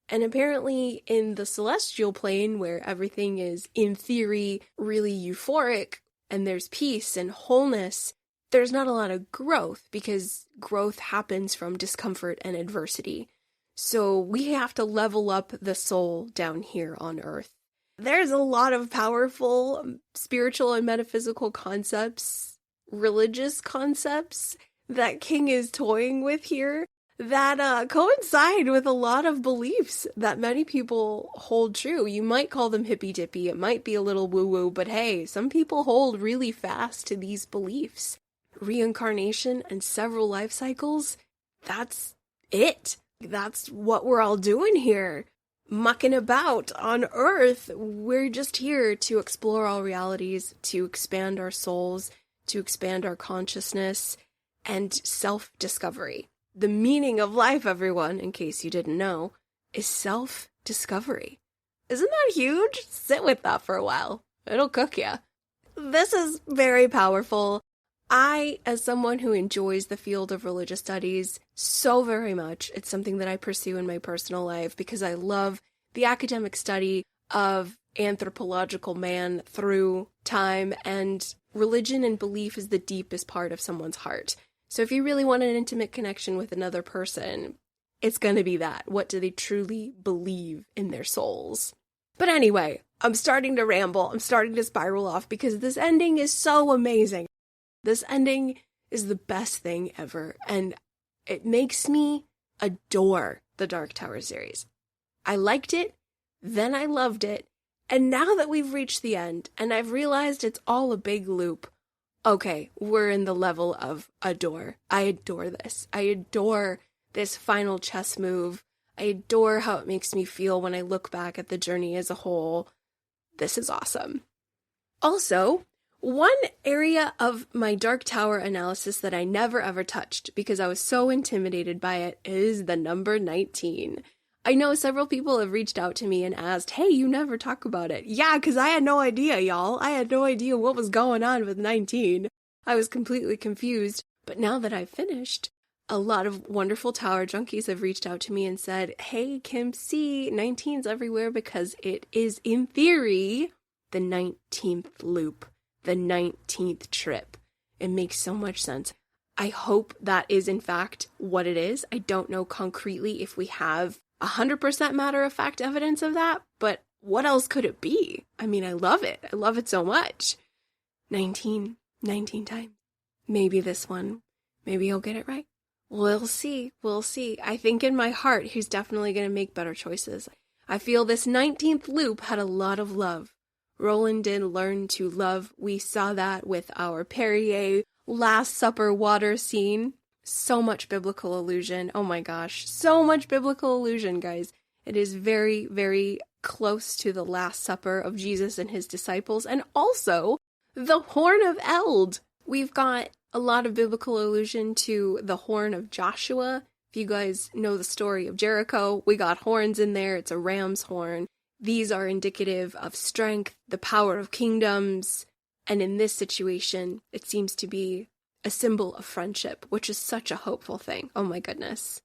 And apparently in the celestial plane, where everything is, in theory, really euphoric, and there's peace and wholeness, there's not a lot of growth, because growth happens from discomfort and adversity. So we have to level up the soul down here on Earth. There's a lot of powerful spiritual and metaphysical concepts, religious concepts that King is toying with here that coincide with a lot of beliefs that many people hold true. You might call them hippy-dippy, it might be a little woo-woo, but hey, some people hold really fast to these beliefs. Reincarnation and several life cycles, that's it. That's what we're all doing here. Mucking about on Earth. We're just here to explore all realities, to expand our souls, to expand our consciousness, and self-discovery. The meaning of life, everyone, in case you didn't know, is self-discovery. Isn't that huge? Sit with that for a while. It'll cook ya. this is very powerful. I, as someone who enjoys the field of religious studies so very much, it's something that I pursue in my personal life because I love the academic study of anthropological man through time, and religion and belief is the deepest part of someone's heart. So if you really want an intimate connection with another person, it's going to be that. What do they truly believe in their souls? But anyway, I'm starting to ramble. I'm starting to spiral off because this ending is so amazing. This ending is the best thing ever, and it makes me adore the Dark Tower series. I liked it, then I loved it, and now that we've reached the end, and I've realized it's all a big loop, okay, we're in the level of adore. I adore this. I adore this final chess move. I adore how it makes me feel when I look back at the journey as a whole. This is awesome. Also, one area of my Dark Tower analysis that I never ever touched because I was so intimidated by it is the number 19. I know several people have reached out to me and asked, hey, you never talk about it. Yeah, because I had no idea, y'all. I had no idea what was going on with 19. I was completely confused. But now that I've finished, a lot of wonderful Tower junkies have reached out to me and said, hey, Kim C, 19's everywhere because it is, in theory, the 19th loop, the 19th trip. It makes so much sense. I hope that is, in fact, what it is. I don't know concretely if we have 100% matter-of-fact evidence of that, but what else could it be? I mean, I love it. I love it so much. 19 times. Maybe this one. Maybe he'll get it right. We'll see. We'll see. I think in my heart, he's definitely going to make better choices. I feel this 19th loop had a lot of love. Roland did learn to love. We saw that with our Perrier Last Supper water scene. So much biblical allusion. Oh my gosh. So much biblical allusion, guys. It is very, very close to the Last Supper of Jesus and his disciples, and also the Horn of Eld. We've got a lot of biblical allusion to the Horn of Joshua. If you guys know the story of Jericho, we got horns in there. It's a ram's horn. These are indicative of strength, the power of kingdoms, and in this situation, it seems to be a symbol of friendship, which is such a hopeful thing. Oh my goodness.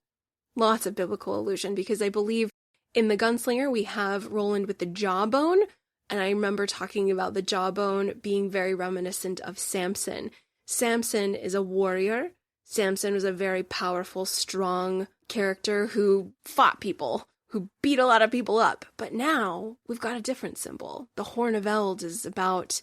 Lots of biblical allusion, because I believe in the Gunslinger, we have Roland with the jawbone, and I remember talking about the jawbone being very reminiscent of Samson. Samson is a warrior. Samson was a very powerful, strong character who fought people, who beat a lot of people up. But now we've got a different symbol. The Horn of Eld is about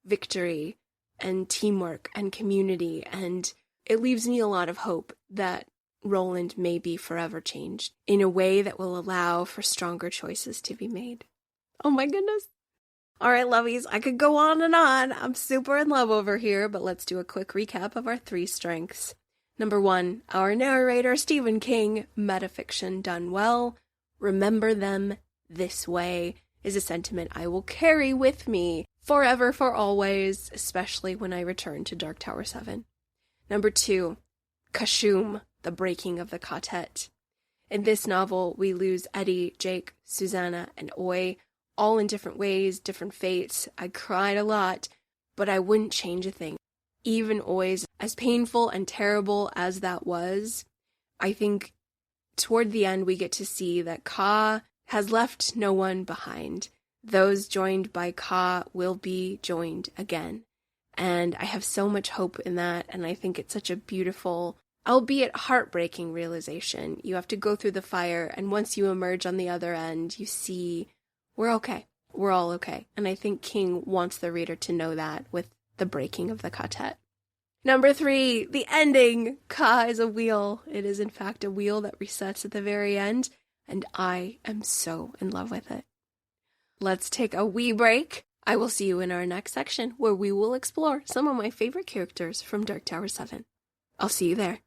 victory and teamwork and community, and it leaves me a lot of hope that Roland may be forever changed in a way that will allow for stronger choices to be made. Oh my goodness. All right, lovies, I could go on and on. I'm super in love over here, but let's do a quick recap of our 3 strengths. Number 1, our narrator, Stephen King, metafiction done well. Remember them this way is a sentiment I will carry with me forever, for always, especially when I return to Dark Tower VII. Number 2, Kashoom, the breaking of the Ka-Tet. In this novel, we lose Eddie, Jake, Susanna, and Oy, all in different ways, different fates. I cried a lot, but I wouldn't change a thing. Even Oy's, as painful and terrible as that was, I think toward the end we get to see that Ka has left no one behind. Those joined by Ka will be joined again. And I have so much hope in that, and I think it's such a beautiful, albeit heartbreaking realization. You have to go through the fire, and once you emerge on the other end, you see we're okay. We're all okay. And I think King wants the reader to know that with the breaking of the Ka-Tet. Number 3, the ending. Ka is a wheel. It is in fact a wheel that resets at the very end, and I am so in love with it. Let's take a wee break. I will see you in our next section, where we will explore some of my favorite characters from Dark Tower VII. I'll see you there.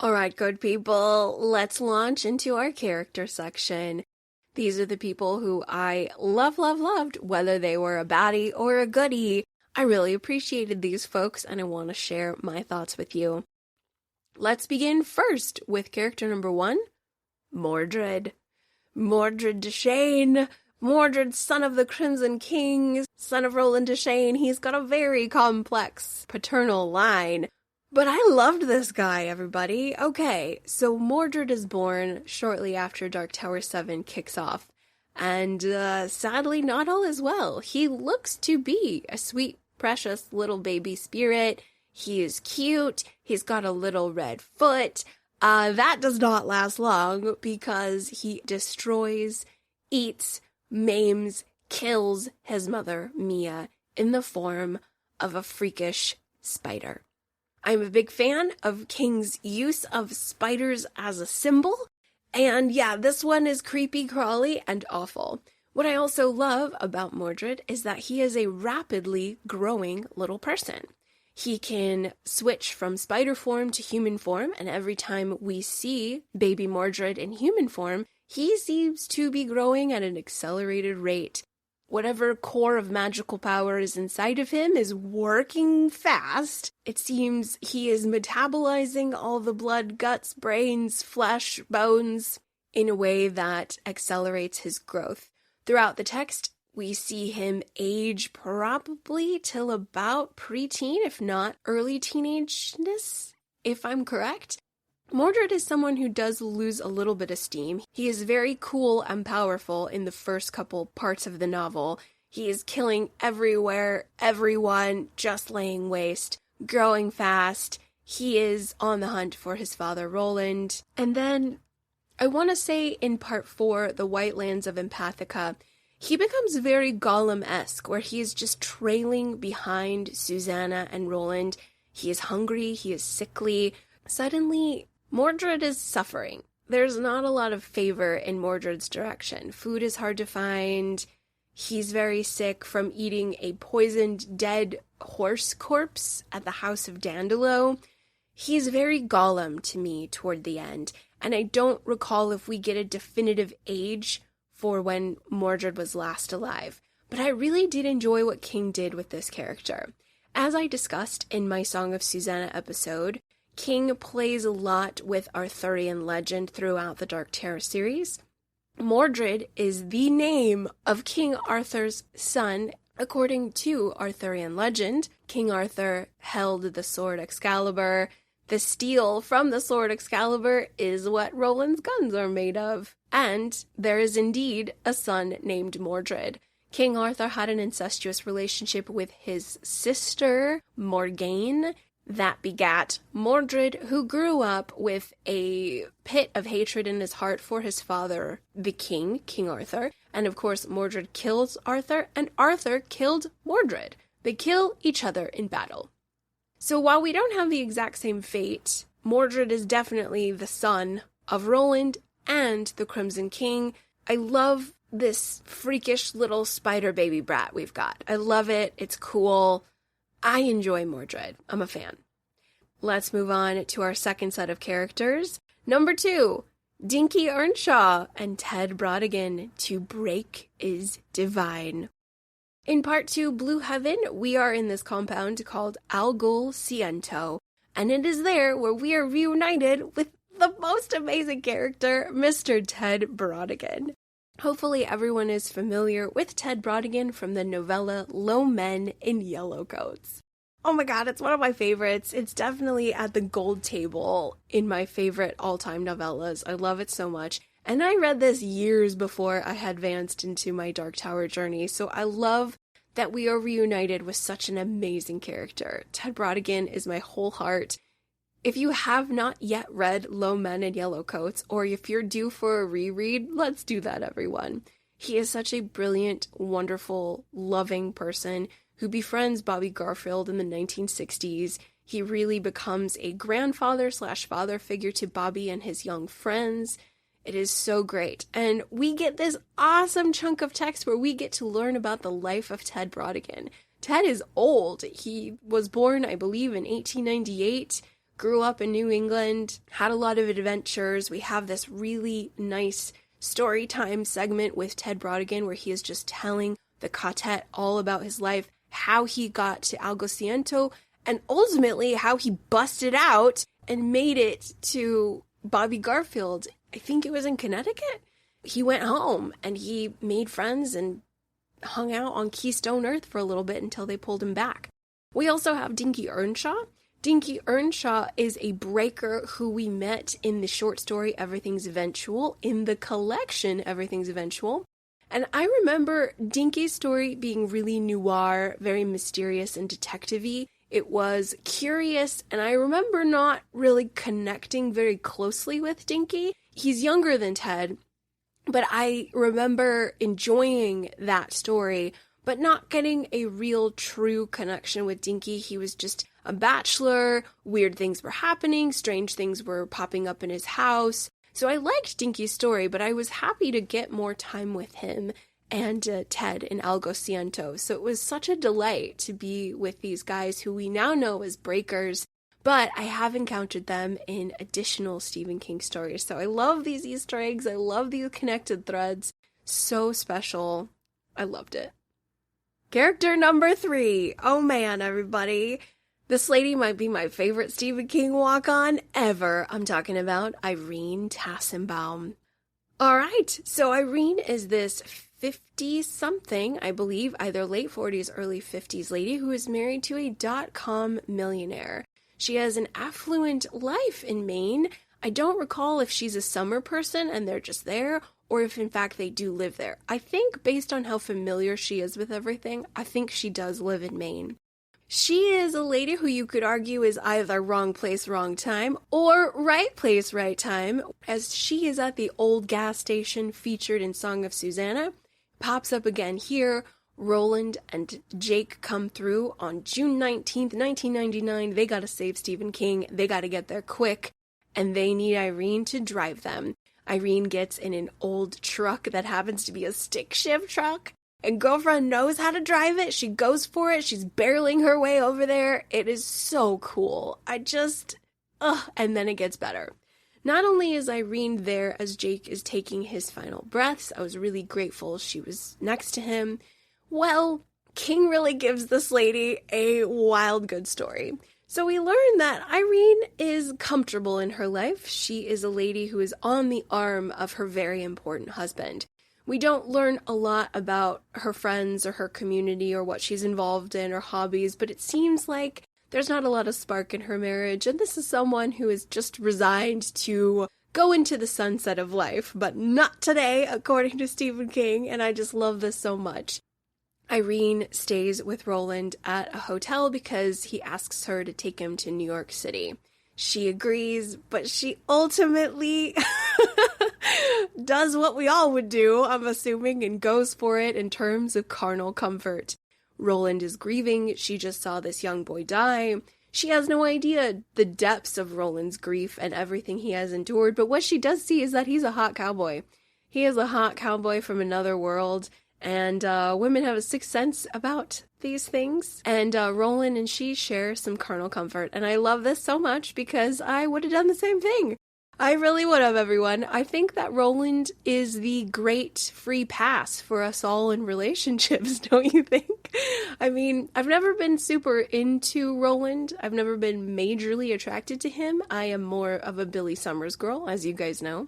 All right, good people, let's launch into our character section. These are the people who I loved, whether they were a baddie or a goodie. I really appreciated these folks, and I want to share my thoughts with you. Let's begin first with character number 1, Mordred. Mordred Deshane. Mordred, son of the Crimson King, son of Roland Deshane. He's got a very complex paternal line. But I loved this guy, everybody. Okay, so Mordred is born shortly after Dark Tower VII kicks off. And sadly, not all is well. He looks to be a sweet, precious little baby spirit. He is cute. He's got a little red foot. That does not last long because he destroys, eats, maims, kills his mother, Mia, in the form of a freakish spider. I'm a big fan of King's use of spiders as a symbol. And yeah, this one is creepy, crawly, and awful. What I also love about Mordred is that he is a rapidly growing little person. He can switch from spider form to human form, and every time we see baby Mordred in human form, he seems to be growing at an accelerated rate. Whatever core of magical power is inside of him is working fast. It seems he is metabolizing all the blood, guts, brains, flesh, bones in a way that accelerates his growth. Throughout the text, we see him age probably till about preteen, if not early teenageness, if I'm correct. Mordred is someone who does lose a little bit of steam. He is very cool and powerful in the first couple parts of the novel. He is killing everywhere, everyone, just laying waste, growing fast. He is on the hunt for his father, Roland. And then, I want to say in part 4, The White Lands of Empathica, he becomes very Gollum-esque, where he is just trailing behind Susanna and Roland. He is hungry, he is sickly. Suddenly, Mordred is suffering. There's not a lot of favor in Mordred's direction. Food is hard to find. He's very sick from eating a poisoned, dead horse corpse at the house of Dandelow. He's very Gollum to me toward the end, and I don't recall if we get a definitive age for when Mordred was last alive. But I really did enjoy what King did with this character. As I discussed in my Song of Susanna episode, King plays a lot with Arthurian legend throughout the Dark Tower series. Mordred is the name of King Arthur's son. According to Arthurian legend, King Arthur held the sword Excalibur. The steel from the sword Excalibur is what Roland's guns are made of. And there is indeed a son named Mordred. King Arthur had an incestuous relationship with his sister, Morgane, that begat Mordred, who grew up with a pit of hatred in his heart for his father, the king, King Arthur. And of course, Mordred kills Arthur, and Arthur killed Mordred. They kill each other in battle. So while we don't have the exact same fate, Mordred is definitely the son of Roland and the Crimson King. I love this freakish little spider baby brat we've got. I love it. It's cool. I enjoy Mordred. I'm a fan. Let's move on to our second set of characters. Number 2, Dinky Earnshaw and Ted Brodigan. To break is divine. In part 2, Blue Heaven, we are in this compound called Algul Ciento, and it is there where we are reunited with the most amazing character, Mr. Ted Brodigan. Hopefully everyone is familiar with Ted Brodigan from the novella Low Men in Yellow Coats. Oh my god, it's one of my favorites. It's definitely at the gold table in my favorite all-time novellas. I love it so much. And I read this years before I had advanced into my Dark Tower journey, so I love that we are reunited with such an amazing character. Ted Brodigan is my whole heart. If you have not yet read Low Men in Yellow Coats, or if you're due for a reread, let's do that, everyone. He is such a brilliant, wonderful, loving person who befriends Bobby Garfield in the 1960s. He really becomes a grandfather/father figure to Bobby and his young friends. It is so great. And we get this awesome chunk of text where we get to learn about the life of Ted Brodigan. Ted is old. He was born, I believe, in 1898. grew up in New England, had a lot of adventures. We have this really nice story time segment with Ted Brodigan where he is just telling the Ka-Tet all about his life, how he got to Algociento, and ultimately how he busted out and made it to Bobby Garfield. I think it was in Connecticut. He went home and he made friends and hung out on Keystone Earth for a little bit until they pulled him back. We also have Dinky Earnshaw. Dinky Earnshaw is a breaker who we met in the short story Everything's Eventual, in the collection Everything's Eventual. And I remember Dinky's story being really noir, very mysterious and detective-y. It was curious, and I remember not really connecting very closely with Dinky. He's younger than Ted, but I remember enjoying that story, but not getting a real true connection with Dinky. He was just a bachelor, weird things were happening, strange things were popping up in his house. So I liked Dinky's story, but I was happy to get more time with him and Ted in Algociento. So it was such a delight to be with these guys who we now know as breakers, but I have encountered them in additional Stephen King stories. So I love these Easter eggs. I love these connected threads. So special. I loved it. Character number 3. Oh man, everybody. This lady might be my favorite Stephen King walk-on ever. I'm talking about Irene Tassenbaum. All right, so Irene is this 50-something, I believe, either late 40s, early 50s lady who is married to a dot-com millionaire. She has an affluent life in Maine. I don't recall if she's a summer person and they're just there, or if in fact they do live there. I think based on how familiar she is with everything, I think she does live in Maine. She is a lady who you could argue is either wrong place, wrong time, or right place, right time, as she is at the old gas station featured in Song of Susanna. Pops up again here. Roland and Jake come through on June 19th, 1999. They gotta save Stephen King. They gotta get there quick, and they need Irene to drive them. Irene gets in an old truck that happens to be a stick shift truck. And girlfriend knows how to drive it. She goes for it. She's barreling her way over there. It is so cool. And then it gets better. Not only is Irene there as Jake is taking his final breaths, I was really grateful she was next to him. Well, King really gives this lady a wild good story. So we learn that Irene is comfortable in her life. She is a lady who is on the arm of her very important husband. We don't learn a lot about her friends or her community or what she's involved in or hobbies, but it seems like there's not a lot of spark in her marriage, and this is someone who is just resigned to go into the sunset of life, but not today, according to Stephen King, and I just love this so much. Irene stays with Roland at a hotel because he asks her to take him to New York City. She agrees, but she ultimately does what we all would do, I'm assuming, and goes for it in terms of carnal comfort. Roland is grieving. She just saw this young boy die. She has no idea the depths of Roland's grief and everything he has endured, but what she does see is that he's a hot cowboy. He is a hot cowboy from another world, and women have a sixth sense about these things, and Roland and she share some carnal comfort, and I love this so much because I would have done the same thing. I really would have, everyone. I think that Roland is the great free pass for us all in relationships, don't you think? I mean, I've never been super into Roland. I've never been majorly attracted to him. I am more of a Billy Summers girl, as you guys know.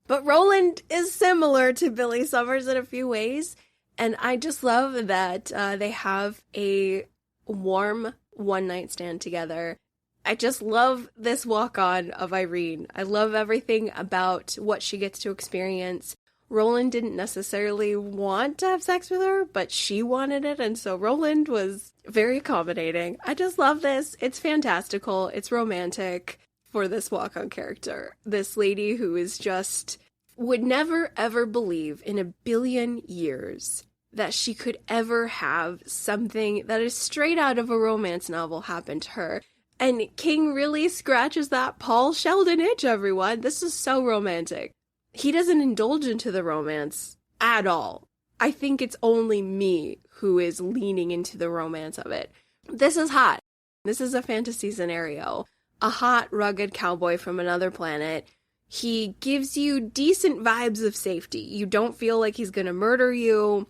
But Roland is similar to Billy Summers in a few ways, and I just love that they have a warm one-night stand together. I just love this walk-on of Irene. I love everything about what she gets to experience. Roland didn't necessarily want to have sex with her, but she wanted it, and so Roland was very accommodating. I just love this. It's fantastical. It's romantic for this walk-on character. This lady who is just would never ever believe in a billion years that she could ever have something that is straight out of a romance novel happen to her. And King really scratches that Paul Sheldon itch, everyone. This is so romantic. He doesn't indulge into the romance at all. I think it's only me who is leaning into the romance of it. This is hot. This is a fantasy scenario. a hot, rugged cowboy from another planet. He gives you decent vibes of safety. You don't feel like he's gonna murder you.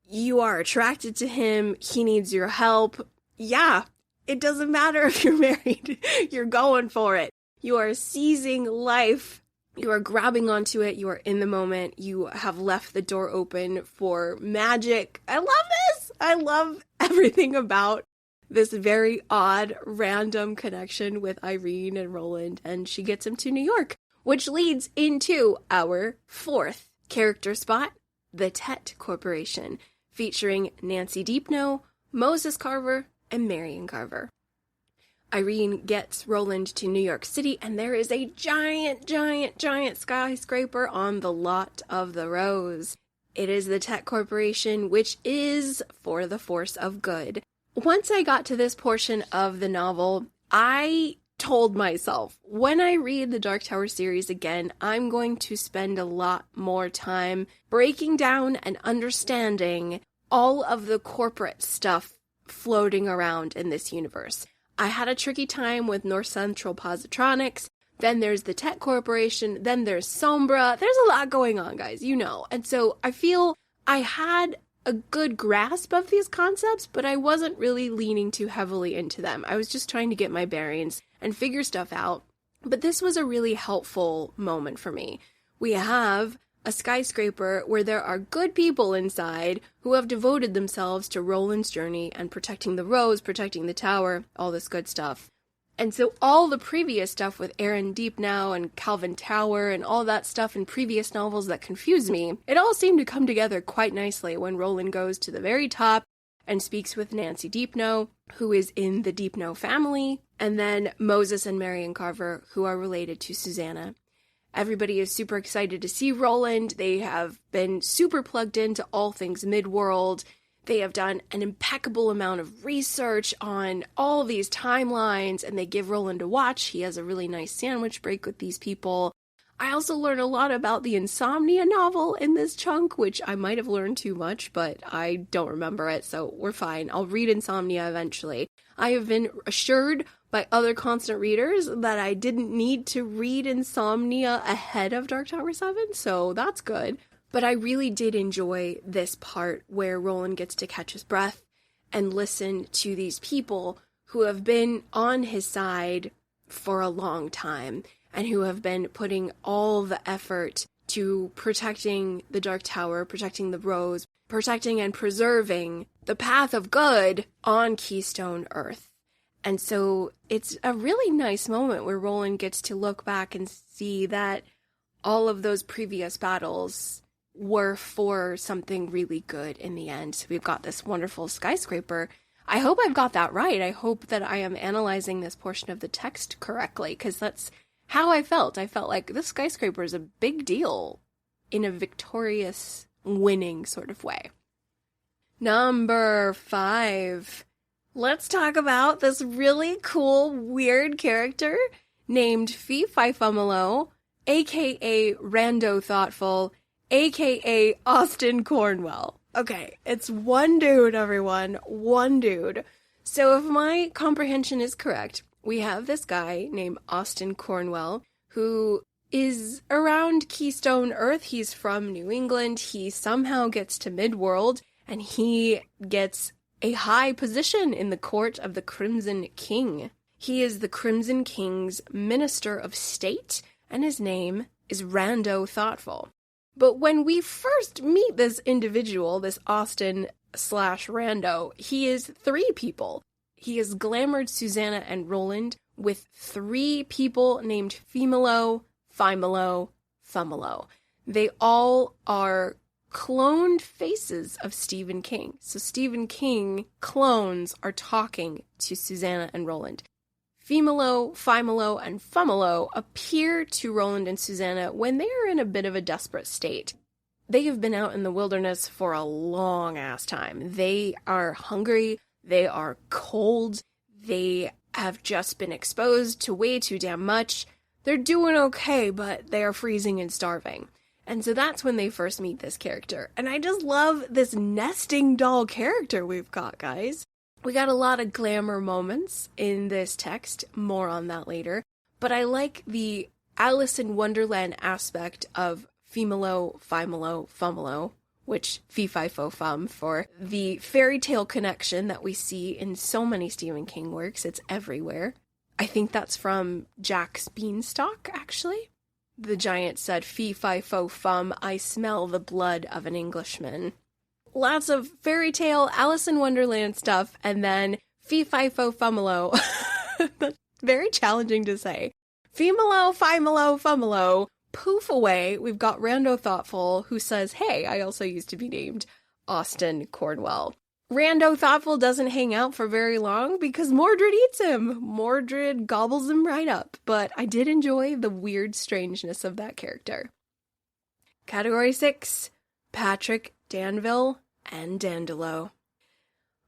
You are attracted to him. He needs your help. Yeah, it doesn't matter if you're married. You're going for it. You are seizing life. You are grabbing onto it. You are in the moment. You have left the door open for magic. I love this. I love everything about this very odd, random connection with Irene and Roland, and she gets him to New York, which leads into our fourth character spot, the Tet Corporation, featuring Nancy Deepno, Moses Carver, and Marion Carver. Irene gets Roland to New York City, and there is a giant skyscraper on the lot of the Rose. It is the Tet Corporation, which is for the force of good. Once I got to this portion of the novel, I told myself, when I read the Dark Tower series again, I'm going to spend a lot more time breaking down and understanding all of the corporate stuff floating around in this universe. I had a tricky time with North Central Positronics, then there's the Tet Corporation, then there's Sombra. There's a lot going on, guys, you know. And so I feel I had a good grasp of these concepts, but I wasn't really leaning too heavily into them. I was just trying to get my bearings and figure stuff out. But this was a really helpful moment for me. We have a skyscraper where there are good people inside who have devoted themselves to Roland's journey and protecting the Rose, protecting the tower, all this good stuff. And so all the previous stuff with Aaron Deepnow and Calvin Tower and all that stuff in previous novels that confused me, it all seemed to come together quite nicely when Roland goes to the very top and speaks with Nancy Deepno, who is in the Deepno family, and then Moses and Marion Carver, who are related to Susanna. Everybody is super excited to see Roland. They have been super plugged into all things Midworld. They have done an impeccable amount of research on all of these timelines, and they give Roland a watch. He has a really nice sandwich break with these people. I also learned a lot about the Insomnia novel in this chunk, which I might have learned too much, but I don't remember it, so we're fine. I'll read Insomnia eventually. I have been assured by other constant readers that I didn't need to read Insomnia ahead of Dark Tower VII, so that's good. But I really did enjoy this part where Roland gets to catch his breath and listen to these people who have been on his side for a long time and who have been putting all the effort to protecting the Dark Tower, protecting the Rose, protecting and preserving the path of good on Keystone Earth. And so it's a really nice moment where Roland gets to look back and see that all of those previous battles were for something really good in the end. So we've got this wonderful skyscraper. I hope I've got that right. I hope that I am analyzing this portion of the text correctly, because that's how I felt. I felt like this skyscraper is a big deal in a victorious, winning sort of way. Number 5. Let's talk about this really cool, weird character named Fumalo, aka Rando Thoughtful, aka Austin Cornwell. Okay, it's one dude, everyone. One dude. So if my comprehension is correct, we have this guy named Austin Cornwell who is around Keystone Earth. He's from New England. He somehow gets to Midworld, and he gets a high position in the court of the Crimson King. He is the Crimson King's Minister of State, and his name is Rando Thoughtful. But when we first meet this individual, this Austin/Rando, he is 3 people. He has glamored Susanna and Roland with 3 people named Fumalo, Fumalo. They all are cloned faces of Stephen King. So Stephen King clones are talking to Susanna and Roland. Fumalo, and Fumalo appear to Roland and Susanna when they are in a bit of a desperate state. They have been out in the wilderness for a long-ass time. They are hungry, they are cold, they have just been exposed to way too damn much. They're doing okay, but they are freezing and starving. And so that's when they first meet this character. And I just love this nesting doll character we've got, guys. We got a lot of glamour moments in this text, more on that later, but I like the Alice in Wonderland aspect of Fumalo, Fumalo, which fee-fi-fo-fum for the fairy tale connection that we see in so many Stephen King works. It's everywhere. I think that's from Jack's Beanstalk, actually. The giant said, "Fee-fi-fo-fum, I smell the blood of an Englishman." Lots of fairy tale, Alice in Wonderland stuff, and then fee-fi-fo-fumalo. That's very challenging to say. Fumalo, fumalo. Poof away, we've got Rando Thoughtful, who says, "Hey, I also used to be named Austin Cornwell." Rando Thoughtful doesn't hang out for very long because Mordred eats him. Mordred gobbles him right up, but I did enjoy the weird strangeness of that character. Category 6, Patrick, Danville, and Dandelow.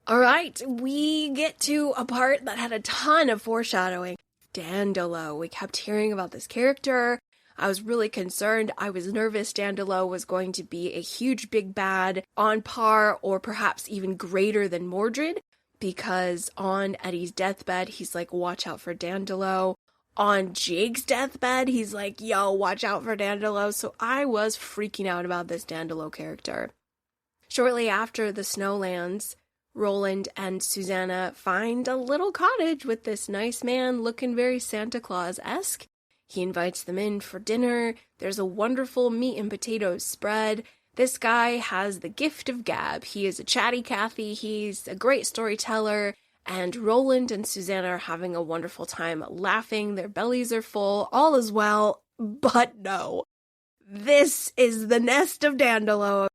Alright, we get to a part that had a ton of foreshadowing. Dandelow. We kept hearing about this character. I was really concerned. I was nervous Dandelow was going to be a huge big bad on par or perhaps even greater than Mordred, because on Eddie's deathbed, he's like, watch out for Dandelow. On Jake's deathbed, he's like, yo, watch out for Dandelow. So I was freaking out about this Dandelow character. Shortly after the snow lands, Roland and Susanna find a little cottage with this nice man looking very Santa Claus-esque. He invites them in for dinner. There's a wonderful meat and potatoes spread. This guy has the gift of gab. He is a chatty Cathy. He's a great storyteller. And Roland and Susanna are having a wonderful time laughing. Their bellies are full. All is well. But no. This is the nest of Dandelow.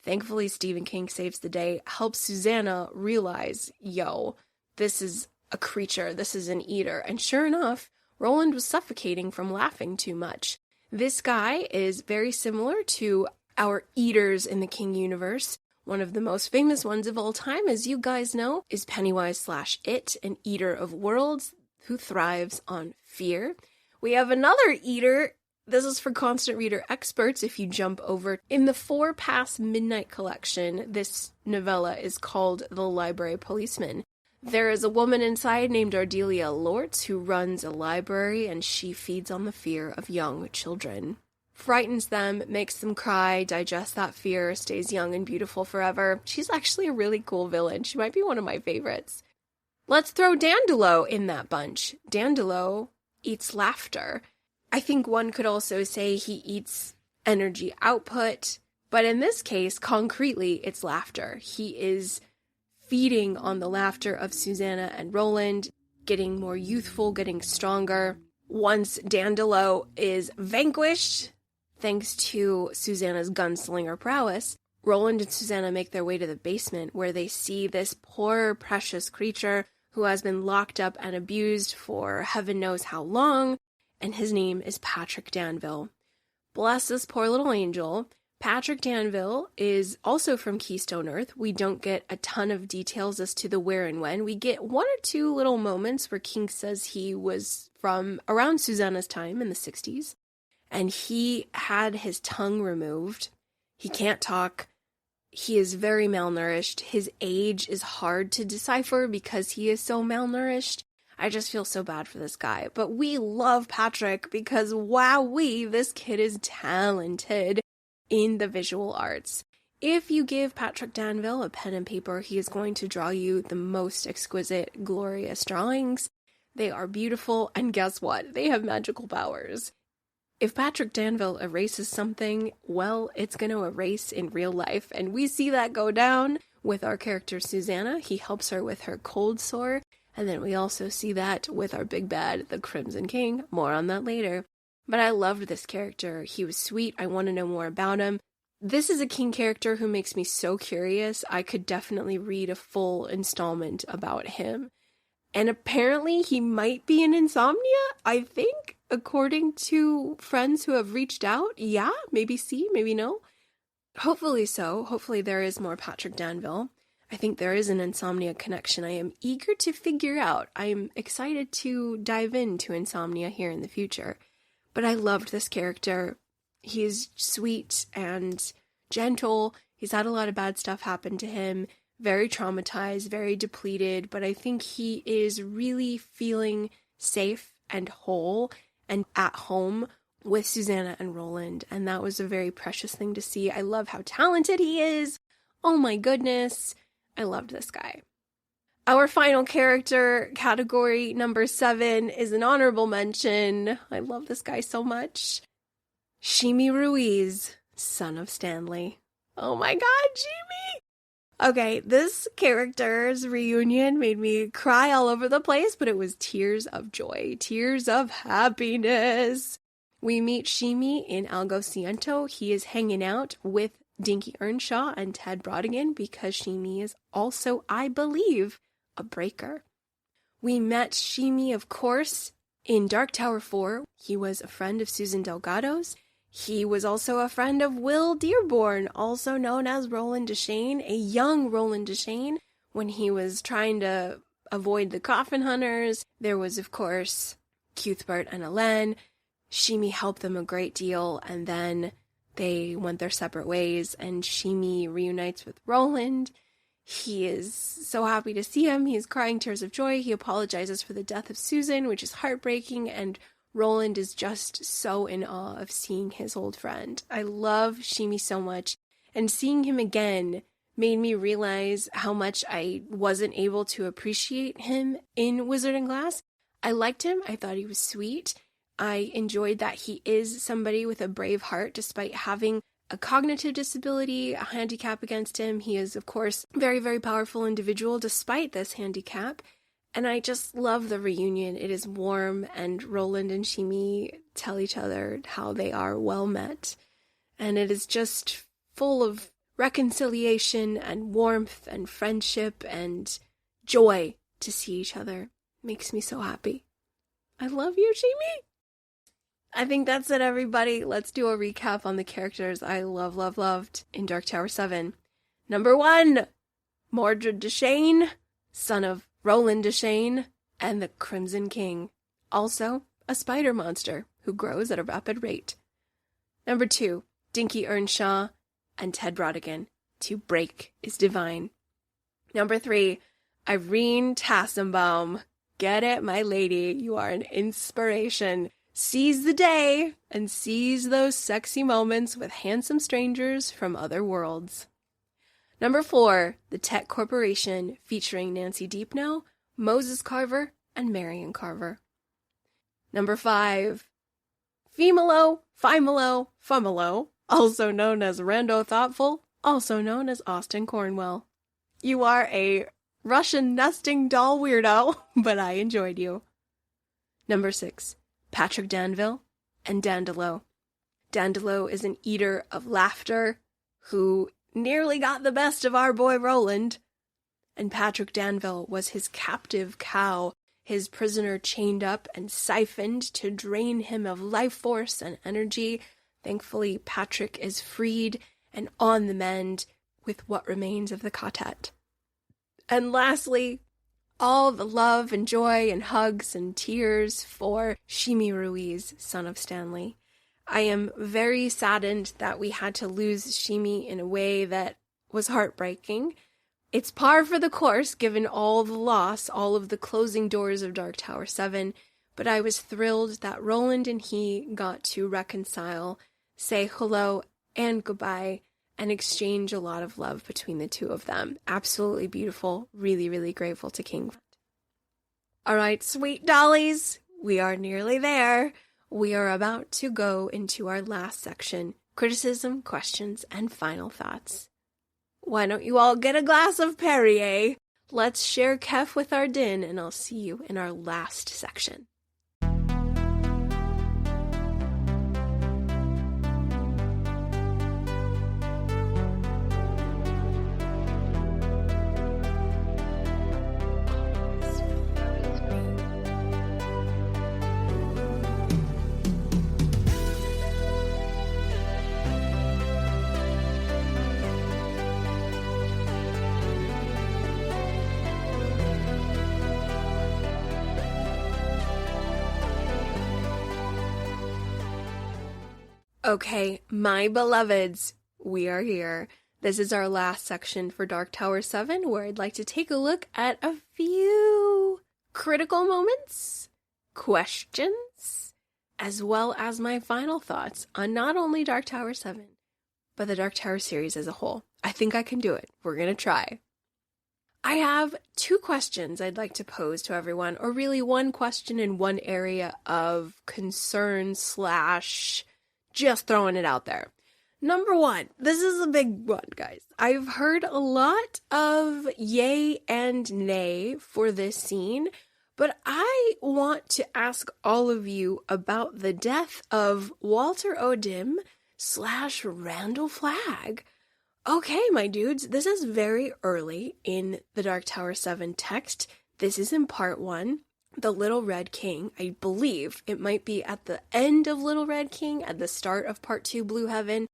Thankfully, Stephen King saves the day, helps Susanna realize, yo, this is a creature. This is an eater. And sure enough, Roland was suffocating from laughing too much. This guy is very similar to our eaters in the King universe. One of the most famous ones of all time, as you guys know, is Pennywise/It, an eater of worlds who thrives on fear. We have another eater. This is for constant reader experts. If you jump over in the 4 Past Midnight collection, this novella is called The Library Policeman. There is a woman inside named Ardelia Lortz who runs a library, and she feeds on the fear of young children. Frightens them, makes them cry, digests that fear, stays young and beautiful forever. She's actually a really cool villain. She might be one of my favorites. Let's throw Dandelow in that bunch. Dandelow eats laughter. I think one could also say he eats energy output, but in this case, concretely, it's laughter. He is feeding on the laughter of Susanna and Roland, getting more youthful, getting stronger. Once Dandelow is vanquished, thanks to Susanna's gunslinger prowess, Roland and Susanna make their way to the basement where they see this poor, precious creature who has been locked up and abused for heaven knows how long, and his name is Patrick Danville. Bless this poor little angel. Patrick Danville is also from Keystone Earth. We don't get a ton of details as to the where and when. We get 1 or 2 little moments where King says he was from around Susanna's time in the 60s, and he had his tongue removed. He can't talk. He is very malnourished. His age is hard to decipher because he is so malnourished. I just feel so bad for this guy. But we love Patrick because, wowee, this kid is talented in the visual arts. If you give Patrick Danville a pen and paper, he is going to draw you the most exquisite, glorious drawings. They are beautiful, and guess what? They have magical powers. If Patrick Danville erases something, well, it's going to erase in real life, and we see that go down with our character Susanna. He helps her with her cold sore, and then we also see that with our big bad, the Crimson King. More on that later. But I loved this character. He was sweet. I want to know more about him. This is a King character who makes me so curious. I could definitely read a full installment about him. And apparently he might be in Insomnia, I think, according to friends who have reached out. Yeah, maybe see, maybe no. Hopefully so. Hopefully there is more Patrick Danville. I think there is an Insomnia connection I am eager to figure out. I am excited to dive into Insomnia here in the future. But I loved this character. He is sweet and gentle. He's had a lot of bad stuff happen to him. very traumatized, very depleted, but I think he is really feeling safe and whole and at home with Susanna and Roland, and that was a very precious thing to see. I love how talented he is. Oh my goodness. I loved this guy. Our final character, category number 7, is an honorable mention. I love this guy so much. Shimi Ruiz, son of Stanley. Oh my god, Shimi! Okay, this character's reunion made me cry all over the place, but it was tears of joy, tears of happiness. We meet Shimi in Algo. He is hanging out with Dinky Earnshaw and Ted Brodigan because Shimi is also, I believe, a breaker. We met Shimi, of course, in Dark Tower IV. He was a friend of Susan Delgado's. He was also a friend of Will Dearborn, also known as Roland Deschain, a young Roland Deschain, when he was trying to avoid the coffin hunters. There was, of course, Cuthbert and Elaine. Shimi helped them a great deal, and then they went their separate ways, and Shimi reunites with Roland. He is so happy to see him. He's crying tears of joy. He apologizes for the death of Susan, which is heartbreaking, and Roland is just so in awe of seeing his old friend. I love Shimi so much, and seeing him again made me realize how much I wasn't able to appreciate him in Wizard and Glass. I liked him. I thought he was sweet. I enjoyed that he is somebody with a brave heart despite having a cognitive disability, a handicap against him. He is, of course, a very, very powerful individual despite this handicap. And I just love the reunion. It is warm, and Roland and Shimi tell each other how they are well met. And it is just full of reconciliation and warmth and friendship and joy to see each other. Makes me so happy. I love you, Shimi! I think that's it, everybody. Let's do a recap on the characters I loved in Dark Tower VII. Number 1, Mordred Deschain, son of Roland Deschain, and the Crimson King. Also, a spider monster who grows at a rapid rate. Number 2, Dinky Earnshaw and Ted Brodigan. To break is divine. Number 3, Irene Tassenbaum. Get it, my lady. You are an inspiration. Seize the day and seize those sexy moments with handsome strangers from other worlds. Number 4, the Tet Corporation, featuring Nancy Deepnow, Moses Carver, and Marion Carver. Number 5, Fumalo, also known as Rando Thoughtful, also known as Austin Cornwell. You are a Russian nesting doll weirdo, but I enjoyed you. Number 6, Patrick Danville and Dandelow. Dandelow is an eater of laughter who nearly got the best of our boy Roland. And Patrick Danville was his captive cow, his prisoner chained up and siphoned to drain him of life force and energy. Thankfully, Patrick is freed and on the mend with what remains of the Ka-Tet. And lastly, all the love and joy and hugs and tears for Shimi Ruiz, son of Stanley. I am very saddened that we had to lose Shimi in a way that was heartbreaking. It's par for the course given all the loss, all of the closing doors of Dark Tower VII, but I was thrilled that Roland and he got to reconcile, say hello and goodbye, and exchange a lot of love between the two of them. Absolutely beautiful. Really, really grateful to King. All right, sweet dollies, we are nearly there. We are about to go into our last section, criticism, questions, and final thoughts. Why don't you all get a glass of Perrier? Let's share Kef with our din, and I'll see you in our last section. Okay, my beloveds, we are here. This is our last section for Dark Tower VII, where I'd like to take a look at a few critical moments, questions, as well as my final thoughts on not only Dark Tower VII, but the Dark Tower series as a whole. I think I can do it. We're going to try. I have two questions I'd like to pose to everyone, or really one question in one area of concern / just throwing it out there. Number one, this is a big one, guys. I've heard a lot of yay and nay for this scene, but I want to ask all of you about the death of Walter O'Dim / Randall Flagg. Okay, my dudes, this is very early in the Dark Tower VII text. This is in part 1. The Little Red King, I believe it might be at the end of Little Red King, at the start of part 2, Blue Heaven.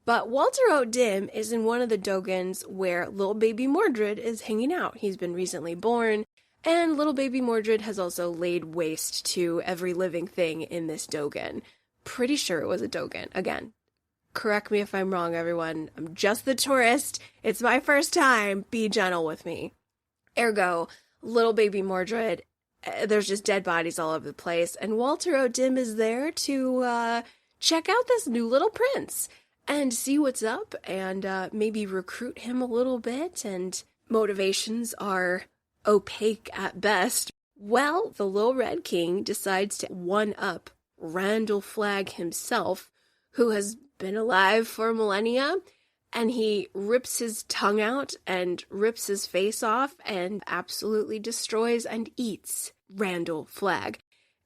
But Walter O'Dim is in one of the Dogons where little baby Mordred is hanging out. He's been recently born, and little baby Mordred has also laid waste to every living thing in this Dogon. Pretty sure it was a Dogon. Again, correct me if I'm wrong, everyone. I'm just the tourist. It's my first time. Be gentle with me. Ergo, little baby Mordred, there's just dead bodies all over the place, and Walter O'Dim is there to check out this new little prince and see what's up, and maybe recruit him a little bit, and motivations are opaque at best. Well, the Little Red King decides to one-up Randall Flagg himself, who has been alive for millennia, and he rips his tongue out and rips his face off and absolutely destroys and eats Randall Flagg.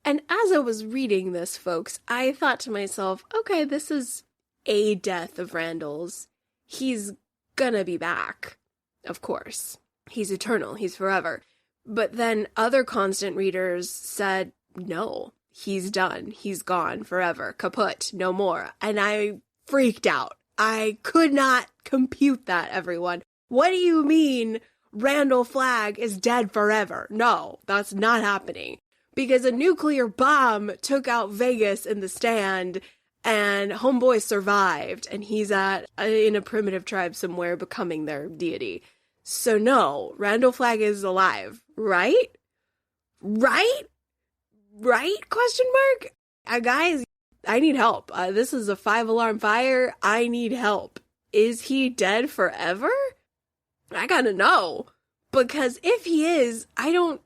And as I was reading this, folks, I thought to myself, okay, this is a death of Randall's. He's gonna be back, of course. He's eternal, he's forever. But then other constant readers said, no, he's done, he's gone forever, kaput, no more. And I freaked out. I could not compute that, everyone. What do you mean Randall Flagg is dead forever? No, that's not happening. Because a nuclear bomb took out Vegas in the Stand, and Homeboy survived, and he's in a primitive tribe somewhere becoming their deity. So no, Randall Flagg is alive, right? Right? Right? Question mark? Guys, I need help. This is a 5-alarm fire. I need help. Is he dead forever? I gotta know. Because if he is, I don't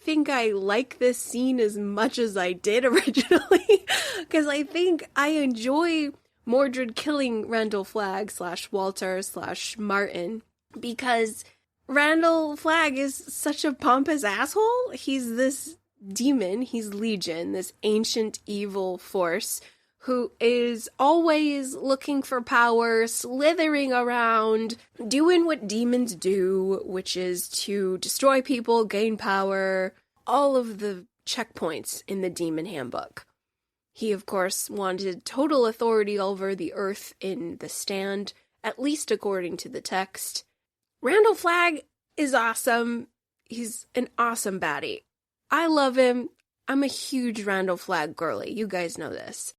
think I like this scene as much as I did originally. Because I think I enjoy Mordred killing Randall Flagg / Walter / Martin. Because Randall Flagg is such a pompous asshole. He's this demon, he's Legion, this ancient evil force who is always looking for power, slithering around, doing what demons do, which is to destroy people, gain power, all of the checkpoints in the Demon Handbook. He, of course, wanted total authority over the earth in the Stand, at least according to the text. Randall Flagg is awesome. He's an awesome baddie. I love him. I'm a huge Randall Flagg girly. You guys know this.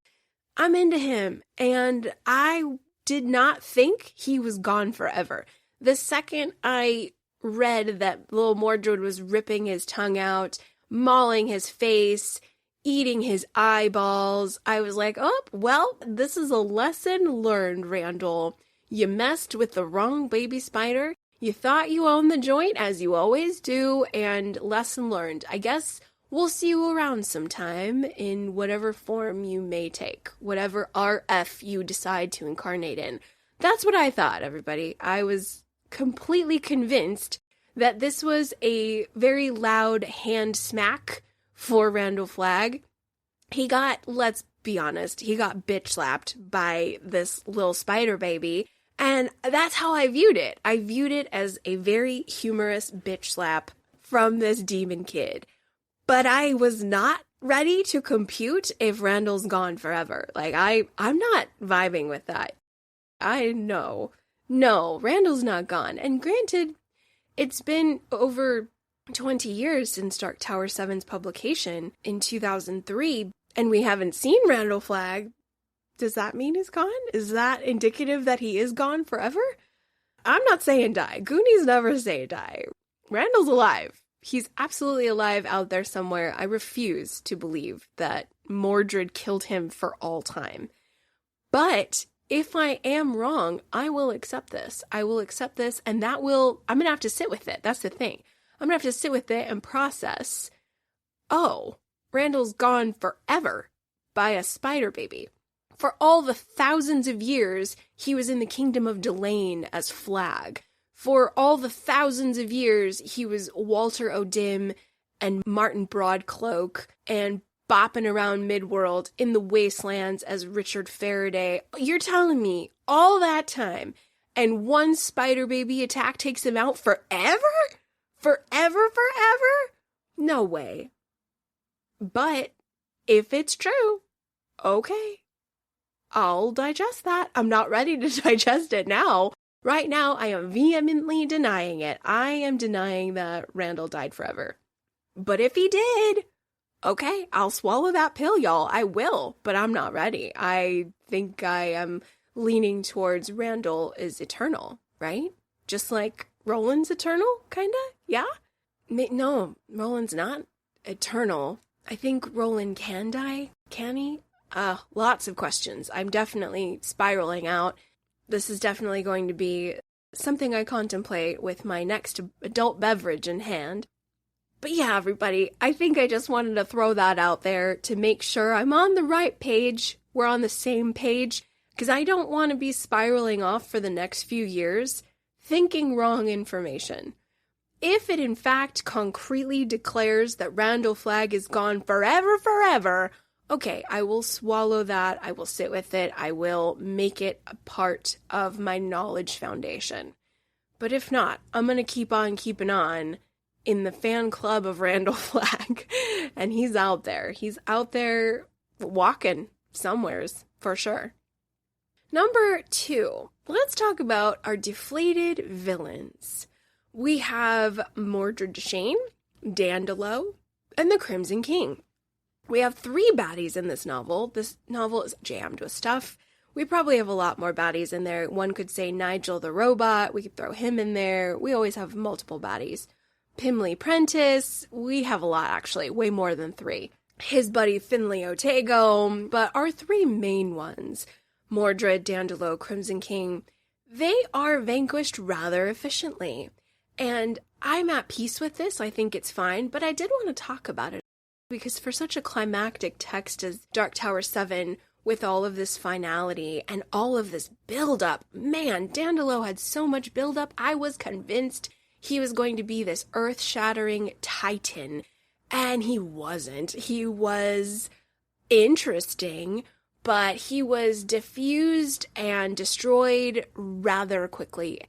I'm into him, and I did not think he was gone forever. The second I read that little Mordred was ripping his tongue out, mauling his face, eating his eyeballs, I was like, oh, well, this is a lesson learned, Randall. You messed with the wrong baby spider. You thought you owned the joint, as you always do, and lesson learned. I guess we'll see you around sometime in whatever form you may take, whatever RF you decide to incarnate in. That's what I thought, everybody. I was completely convinced that this was a very loud hand smack for Randall Flagg. He got, let's be honest, he got bitch slapped by this little spider baby. And that's how I viewed it. I viewed it as a very humorous bitch slap from this demon kid. But I was not ready to compute if Randall's gone forever. Like, I'm not vibing with that. I know. No, Randall's not gone. And granted, it's been over 20 years since Dark Tower VII's publication in 2003, and we haven't seen Randall Flagg. Does that mean he's gone? Is that indicative that he is gone forever? I'm not saying die. Goonies never say die. Randall's alive. He's absolutely alive out there somewhere. I refuse to believe that Mordred killed him for all time. But if I am wrong, I will accept this. I will accept this, and I'm going to have to sit with it. That's the thing. I'm going to have to sit with it and process, oh, Randall's gone forever by a spider baby. For all the thousands of years he was in the kingdom of Delane as Flag. For all the thousands of years he was Walter O'Dim and Martin Broadcloak and bopping around Midworld in the wastelands as Richard Faraday. You're telling me all that time and one spider baby attack takes him out forever? Forever? No way. But if it's true, okay, I'll digest that. I'm not ready to digest it now. Right now, I am vehemently denying it. I am denying that Randall died forever. But if he did, okay, I'll swallow that pill, y'all. I will, but I'm not ready. I think I am leaning towards Randall is eternal, right? Just like Roland's eternal, kinda? Yeah? No, Roland's not eternal. I think Roland can die. Can he? Lots of questions. I'm definitely spiraling out. This is definitely going to be something I contemplate with my next adult beverage in hand. But yeah, everybody, I think I just wanted to throw that out there to make sure I'm on the right page. We're on the same page, because I don't want to be spiraling off for the next few years, thinking wrong information. If it in fact concretely declares that Randall Flagg is gone forever, okay, I will swallow that, I will sit with it, I will make it a part of my knowledge foundation. But if not, I'm going to keep on keeping on in the fan club of Randall Flagg, and he's out there. He's out there walking somewheres, for sure. Number 2, let's talk about our deflated villains. We have Mordred Shane, Dandelow, and the Crimson King. We have 3 baddies in this novel. This novel is jammed with stuff. We probably have a lot more baddies in there. One could say Nigel the robot. We could throw him in there. We always have multiple baddies. Pimley Prentice. We have a lot, actually. Way more than 3. His buddy Finley Otago. But our 3 main ones, Mordred, Dandelow, Crimson King, they are vanquished rather efficiently. And I'm at peace with this. I think it's fine. But I did want to talk about it, because for such a climactic text as Dark Tower VII, with all of this finality and all of this build-up, man, Dandelow had so much build-up. I was convinced he was going to be this earth-shattering titan, and he wasn't. He was interesting, but he was diffused and destroyed rather quickly,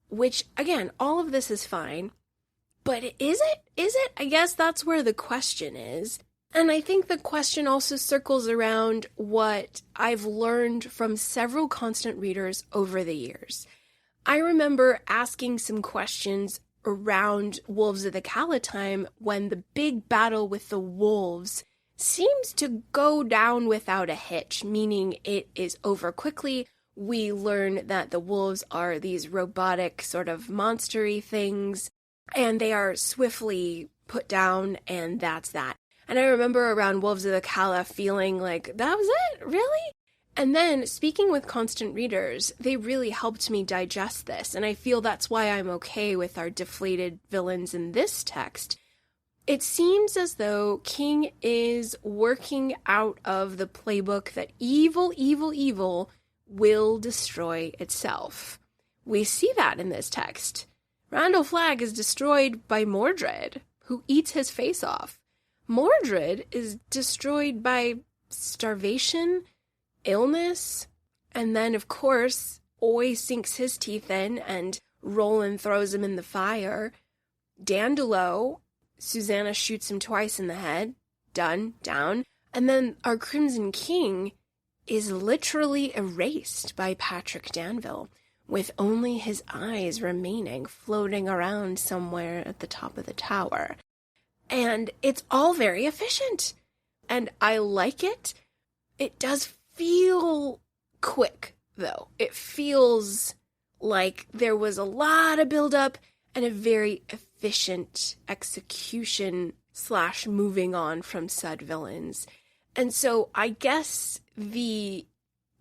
which, again, all of this is fine. But is it? Is it? I guess that's where the question is. And I think the question also circles around what I've learned from several constant readers over the years. I remember asking some questions around Wolves of the Calatime when the big battle with the wolves seems to go down without a hitch, meaning it is over quickly. We learn that the wolves are these robotic sort of monster-y things, and they are swiftly put down, and that's that. And I remember around Wolves of the Cala feeling like, that was it? Really? And then, speaking with constant readers, they really helped me digest this, and I feel that's why I'm okay with our deflated villains in this text. It seems as though King is working out of the playbook that evil will destroy itself. We see that in this text. Randall Flagg is destroyed by Mordred, who eats his face off. Mordred is destroyed by starvation, illness, and then, of course, Oy sinks his teeth in and Roland throws him in the fire. Dandelow, Susanna shoots him twice in the head. Done. Down. And then our Crimson King is literally erased by Patrick Danville, with only his eyes remaining floating around somewhere at the top of the tower. And it's all very efficient. And I like it. It does feel quick, though. It feels Like, there was a lot of buildup and a very efficient execution / moving on from said villains. And so I guess the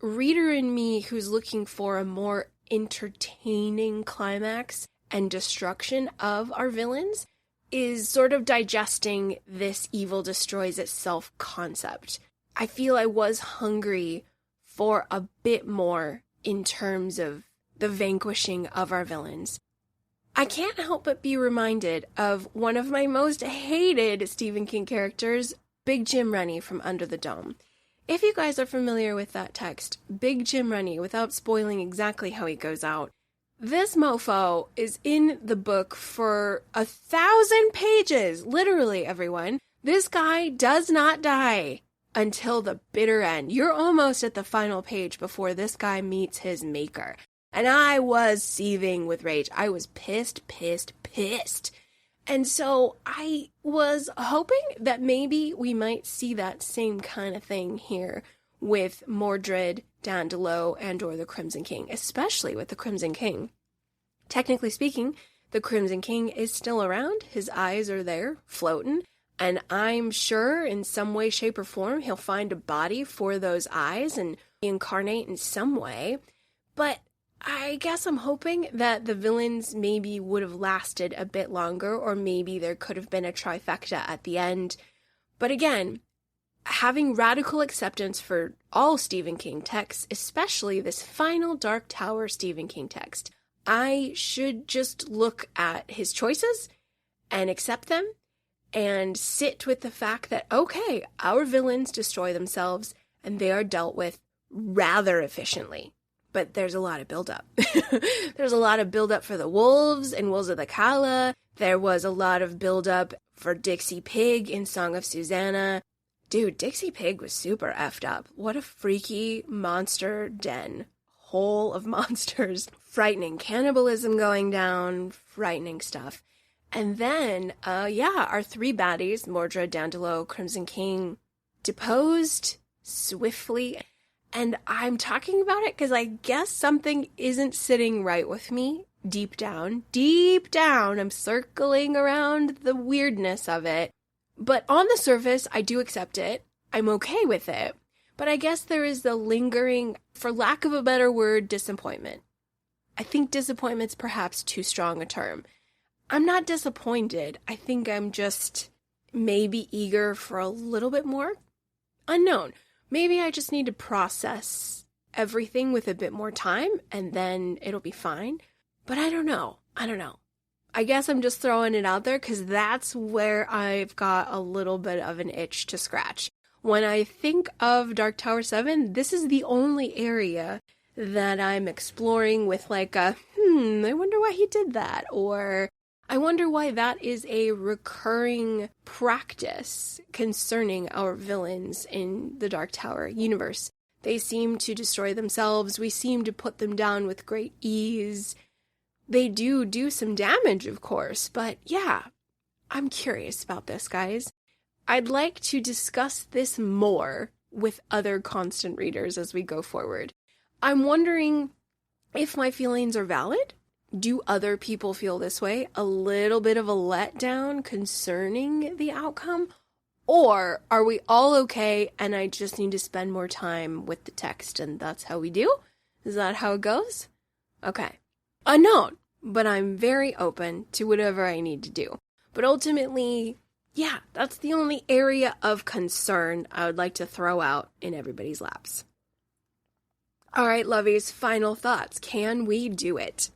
reader in me who's looking for a more entertaining climax and destruction of our villains is sort of digesting this evil destroys itself concept. I feel I was hungry for a bit more in terms of the vanquishing of our villains. I can't help but be reminded of one of my most hated Stephen King characters, Big Jim Rennie from Under the Dome. If you guys are familiar with that text, Big Jim Rennie, without spoiling exactly how he goes out, this mofo is in the book for 1,000 pages, literally, everyone. This guy does not die until the bitter end. You're almost at the final page before this guy meets his maker. And I was seething with rage. I was pissed. And so I was hoping that maybe we might see that same kind of thing here with Mordred, Dandelow, and or the Crimson King, especially with the Crimson King. Technically speaking, the Crimson King is still around. His eyes are there, floating, and I'm sure in some way, shape, or form he'll find a body for those eyes and incarnate in some way. But I guess I'm hoping that the villains maybe would have lasted a bit longer, or maybe there could have been a trifecta at the end. But again, having radical acceptance for all Stephen King texts, especially this final Dark Tower Stephen King text, I should just look at his choices and accept them and sit with the fact that, okay, our villains destroy themselves and they are dealt with rather efficiently. But there's a lot of buildup. There's a lot of buildup for the wolves in Wolves of the Kala. There was a lot of buildup for Dixie Pig in Song of Susanna. Dude, Dixie Pig was super effed up. What a freaky monster den. Hole of monsters. Frightening cannibalism going down. Frightening stuff. And then, our three baddies, Mordred, Dandelow, Crimson King, deposed swiftly. And I'm talking about it because I guess something isn't sitting right with me deep down. Deep down, I'm circling around the weirdness of it. But on the surface, I do accept it. I'm okay with it. But I guess there is the lingering, for lack of a better word, disappointment. I think disappointment's perhaps too strong a term. I'm not disappointed. I think I'm just maybe eager for a little bit more. Unknown. Maybe I just need to process everything with a bit more time and then it'll be fine. But I don't know. I guess I'm just throwing it out there because that's where I've got a little bit of an itch to scratch. When I think of Dark Tower VII, this is the only area that I'm exploring with like a, I wonder why he did that, or I wonder why that is a recurring practice concerning our villains in the Dark Tower universe. They seem to destroy themselves. We seem to put them down with great ease. They do some damage, of course, but yeah, I'm curious about this, guys. I'd like to discuss this more with other constant readers as we go forward. I'm wondering if my feelings are valid. Do other people feel this way? A little bit of a letdown concerning the outcome? Or are we all okay and I just need to spend more time with the text and that's how we do? Is that how it goes? Okay. Unknown, but I'm very open to whatever I need to do. But ultimately, yeah, that's the only area of concern I would like to throw out in everybody's laps. All right, lovies, final thoughts. Can we do it?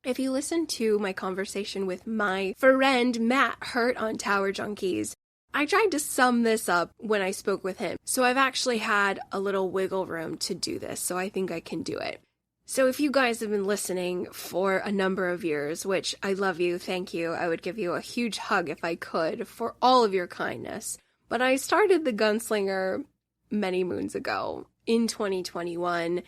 If you listen to my conversation with my friend Matt Hurt on Tower Junkies, I tried to sum this up when I spoke with him. So I've actually had a little wiggle room to do this, so I think I can do it. So if you guys have been listening for a number of years, which I love you, thank you, I would give you a huge hug if I could for all of your kindness. But I started the Gunslinger many moons ago in 2021.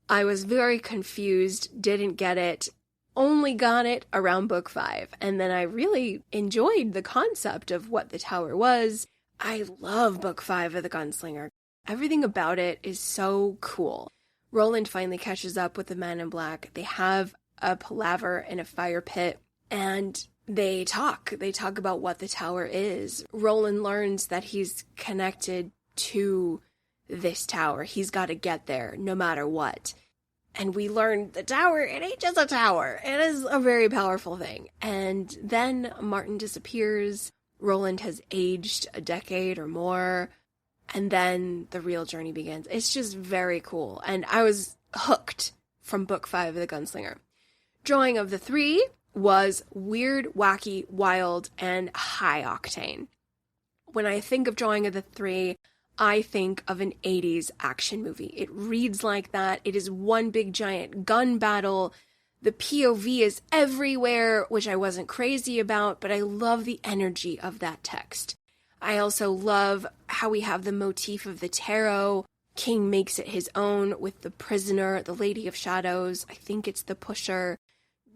I was very confused, didn't get it. Only got it around book 5, and then I really enjoyed the concept of what the tower was. I love book 5 of the Gunslinger. Everything about it is so cool. Roland finally catches up with the man in black. They have a palaver in a fire pit, and they talk. They talk about what the tower is. Roland learns that he's connected to this tower. He's got to get there no matter what. And we learn the tower, it ain't just a tower. It is a very powerful thing. And then Martin disappears. Roland has aged a decade or more. And then the real journey begins. It's just very cool. And I was hooked from book 5 of The Gunslinger. Drawing of the 3 was weird, wacky, wild, and high octane. When I think of Drawing of the 3, I think of an 80s action movie. It reads like that. It is one big giant gun battle. The POV is everywhere, which I wasn't crazy about, but I love the energy of that text. I also love how we have the motif of the tarot. King makes it his own with the prisoner, the Lady of Shadows. I think it's the Pusher.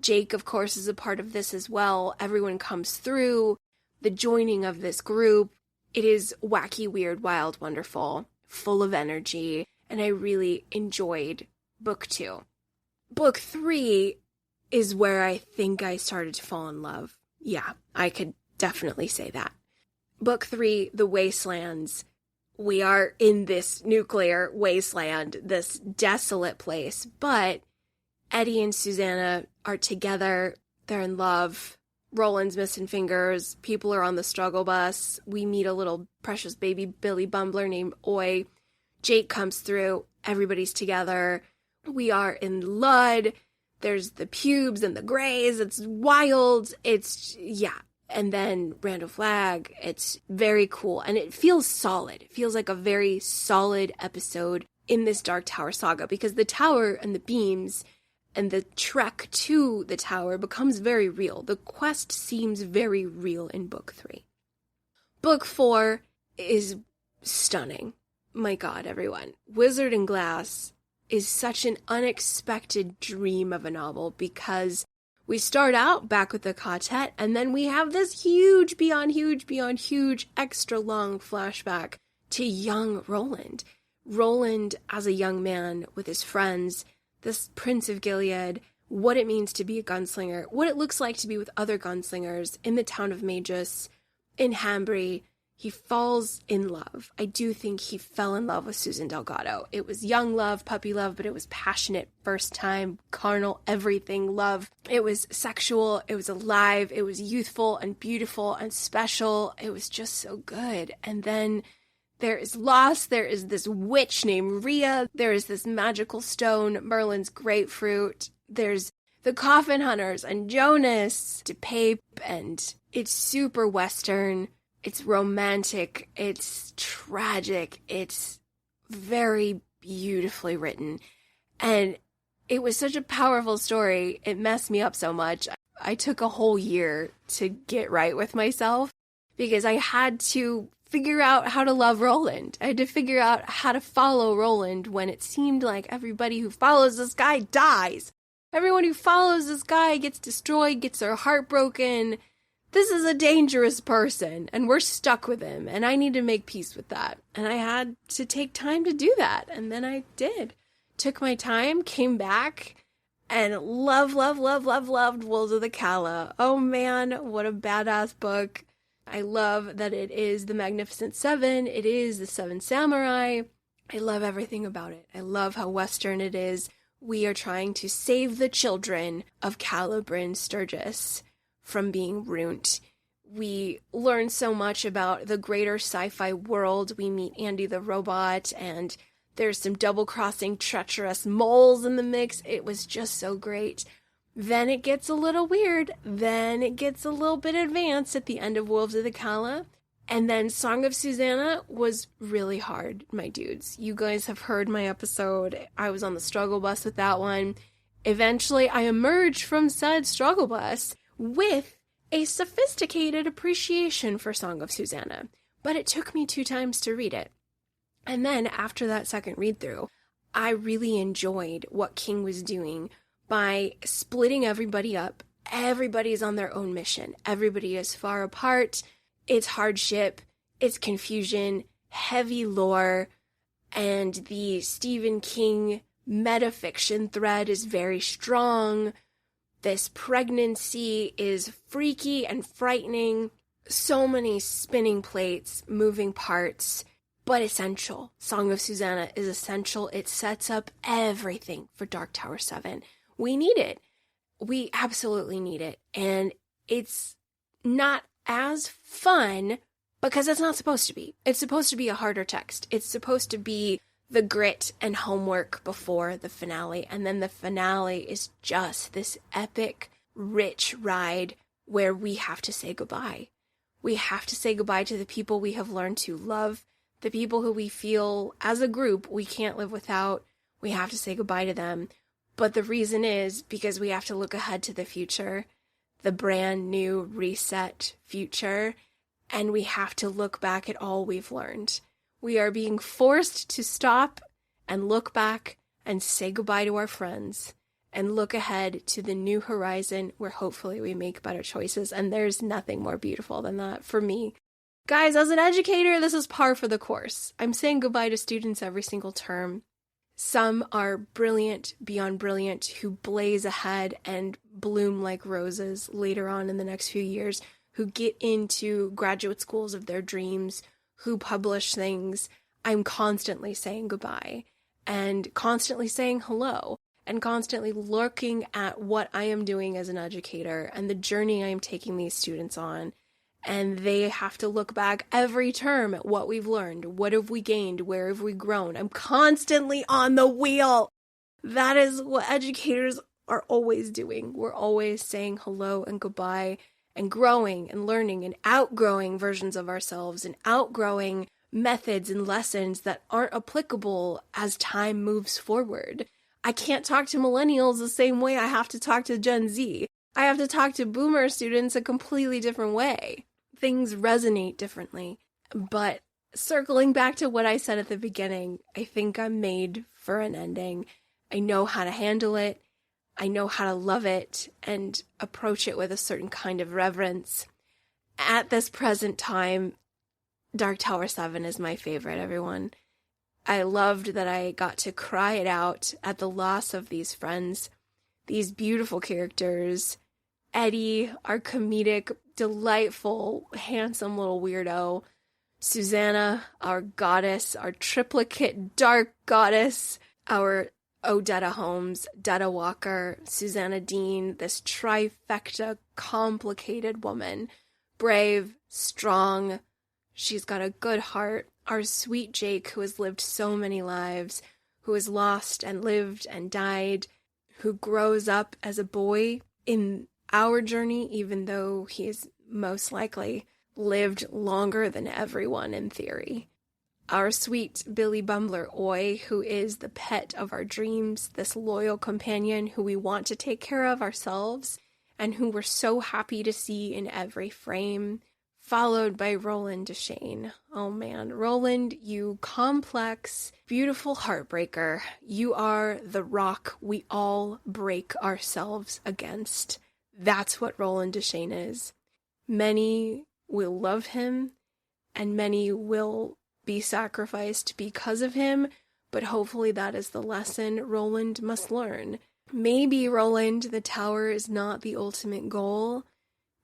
Jake, of course, is a part of this as well. Everyone comes through. The joining of this group. It is wacky, weird, wild, wonderful, full of energy, and I really enjoyed book 2. Book 3 is where I think I started to fall in love. Yeah, I could definitely say that. Book 3, The Wastelands. We are in this nuclear wasteland, this desolate place, but Eddie and Susanna are together. They're in love. Roland's missing fingers. People are on the struggle bus. We meet a little precious baby Billy Bumbler named Oi. Jake comes through. Everybody's together. We are in Lud. There's the pubes and the grays. It's wild. Yeah. And then Randall Flagg. It's very cool. And it feels solid. It feels like a very solid episode in this Dark Tower saga because the tower and the beams and the trek to the tower becomes very real. The quest seems very real in book 3. Book 4 is stunning. My God, everyone. Wizard and Glass is such an unexpected dream of a novel because we start out back with the Ka-Tet and then we have this huge, beyond huge, extra long flashback to young Roland. Roland as a young man with his friends, this Prince of Gilead, what it means to be a gunslinger, what it looks like to be with other gunslingers in the town of Magus, in Hambry. He falls in love. I do think he fell in love with Susan Delgado. It was young love, puppy love, but it was passionate, first time, carnal, everything love. It was sexual, it was alive, it was youthful and beautiful and special. It was just so good. And then there is loss, there is this witch named Rhea, there is this magical stone, Merlin's grapefruit, there's the coffin hunters and Jonas, DePape, and it's super Western, it's romantic, it's tragic, it's very beautifully written, and it was such a powerful story, it messed me up so much. I took a whole year to get right with myself, because I had to figure out how to love Roland. I had to figure out how to follow Roland when it seemed like everybody who follows this guy dies. Everyone who follows this guy gets destroyed, gets their heart broken. This is a dangerous person, and we're stuck with him, and I need to make peace with that. And I had to take time to do that, and then I did. Took my time, came back, and loved Wolves of the Calla. Oh man, what a badass book. I love that it is the Magnificent Seven. It is the Seven Samurai. I love everything about it. I love how Western it is. We are trying to save the children of Calla Bryn Sturgis from being ruined. We learn so much about the greater sci-fi world. We meet Andy the robot, and there's some double-crossing, treacherous moles in the mix. It was just so great. Then it gets a little weird. Then it gets a little bit advanced at the end of Wolves of the Calla. And then Song of Susanna was really hard, my dudes. You guys have heard my episode. I was on the struggle bus with that one. Eventually, I emerged from said struggle bus with a sophisticated appreciation for Song of Susanna. But it took me 2 times to read it. And then, after that second read-through, I really enjoyed what King was doing by splitting everybody up. Everybody's on their own mission. Everybody is far apart. It's hardship. It's confusion. Heavy lore. And the Stephen King metafiction thread is very strong. This pregnancy is freaky and frightening. So many spinning plates, moving parts, but essential. Song of Susanna is essential. It sets up everything for Dark Tower VII. We need it. We absolutely need it. And it's not as fun because it's not supposed to be. It's supposed to be a harder text. It's supposed to be the grit and homework before the finale. And then the finale is just this epic, rich ride where we have to say goodbye. We have to say goodbye to the people we have learned to love, the people who we feel as a group we can't live without. We have to say goodbye to them. But the reason is because we have to look ahead to the future, the brand new reset future, and we have to look back at all we've learned. We are being forced to stop and look back and say goodbye to our friends and look ahead to the new horizon where hopefully we make better choices. And there's nothing more beautiful than that for me. Guys, as an educator, this is par for the course. I'm saying goodbye to students every single term. Some are brilliant beyond brilliant who blaze ahead and bloom like roses later on in the next few years, who get into graduate schools of their dreams, who publish things. I'm constantly saying goodbye and constantly saying hello and constantly looking at what I am doing as an educator and the journey I am taking these students on. And they have to look back every term at what we've learned. What have we gained? Where have we grown? I'm constantly on the wheel. That is what educators are always doing. We're always saying hello and goodbye and growing and learning and outgrowing versions of ourselves and outgrowing methods and lessons that aren't applicable as time moves forward. I can't talk to millennials the same way I have to talk to Gen Z. I have to talk to boomer students a completely different way. Things resonate differently. But circling back to what I said at the beginning, I think I'm made for an ending. I know how to handle it. I know how to love it and approach it with a certain kind of reverence. At this present time, Dark Tower VII is my favorite, everyone. I loved that I got to cry it out at the loss of these friends, these beautiful characters. Eddie, our comedic, delightful, handsome little weirdo. Susanna, our goddess, our triplicate dark goddess. Our Odetta Holmes, Detta Walker, Susanna Dean, this trifecta complicated woman. Brave, strong, she's got a good heart. Our sweet Jake, who has lived so many lives, who has lost and lived and died, who grows up as a boy in our journey, even though he is most likely lived longer than everyone in theory. Our sweet Billy Bumbler Oi, who is the pet of our dreams, this loyal companion who we want to take care of ourselves, and who we're so happy to see in every frame, followed by Roland Deschain. Oh man, Roland, you complex, beautiful heartbreaker. You are the rock we all break ourselves against. That's what Roland Deschain is. Many will love him, and many will be sacrificed because of him, but hopefully that is the lesson Roland must learn. Maybe, Roland, the tower is not the ultimate goal.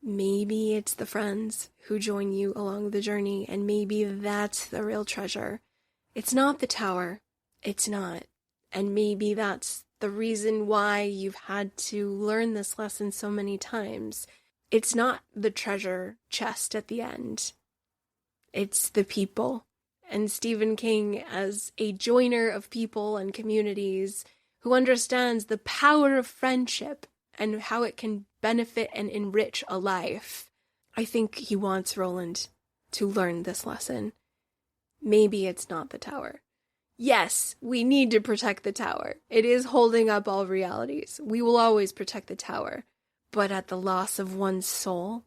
Maybe it's the friends who join you along the journey, and maybe that's the real treasure. It's not the tower. It's not. And maybe that's the reason why you've had to learn this lesson so many times. It's not the treasure chest at the end. It's the people. And Stephen King, as a joiner of people and communities who understands the power of friendship and how it can benefit and enrich a life, I think he wants Roland to learn this lesson. Maybe it's not the tower. Yes, we need to protect the tower. It is holding up all realities. We will always protect the tower. But at the loss of one's soul?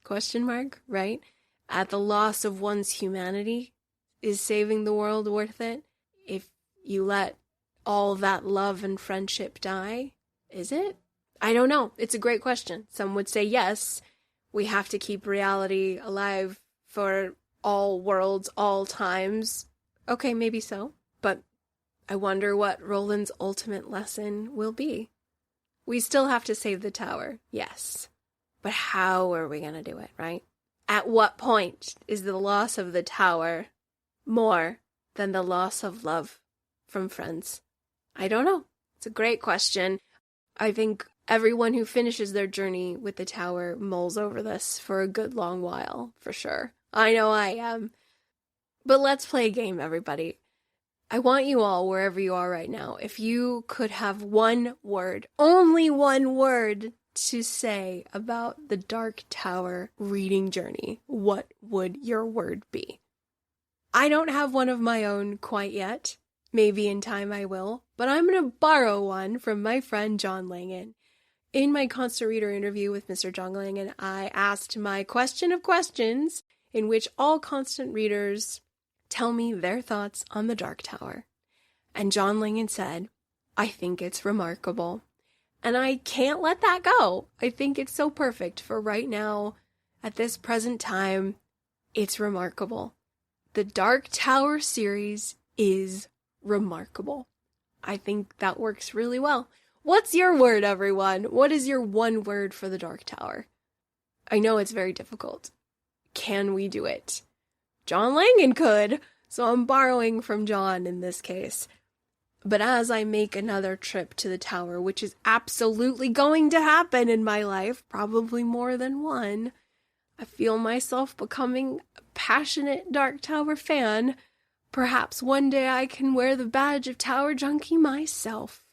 Question mark, right? At the loss of one's humanity? Is saving the world worth it? If you let all that love and friendship die, is it? I don't know. It's a great question. Some would say yes. We have to keep reality alive for all worlds, all times. Okay, maybe so. But I wonder what Roland's ultimate lesson will be. We still have to save the tower, yes. But how are we going to do it, right? At what point is the loss of the tower more than the loss of love from friends? I don't know. It's a great question. I think everyone who finishes their journey with the tower mulls over this for a good long while, for sure. I know I am. But let's play a game, everybody. I want you all, wherever you are right now, if you could have one word, only one word, to say about the Dark Tower reading journey, what would your word be? I don't have one of my own quite yet. Maybe in time I will, but I'm going to borrow one from my friend John Langan. In my Constant Reader interview with Mr. John Langan, I asked my question of questions in which all constant readers tell me their thoughts on the Dark Tower. And John Langan said, I think it's remarkable. And I can't let that go. I think it's so perfect for right now, at this present time. It's remarkable. The Dark Tower series is remarkable. I think that works really well. What's your word, everyone? What is your one word for the Dark Tower? I know it's very difficult. Can we do it? John Langan could, so I'm borrowing from John in this case. But as I make another trip to the tower, which is absolutely going to happen in my life, probably more than one, I feel myself becoming a passionate Dark Tower fan. Perhaps one day I can wear the badge of Tower Junkie myself.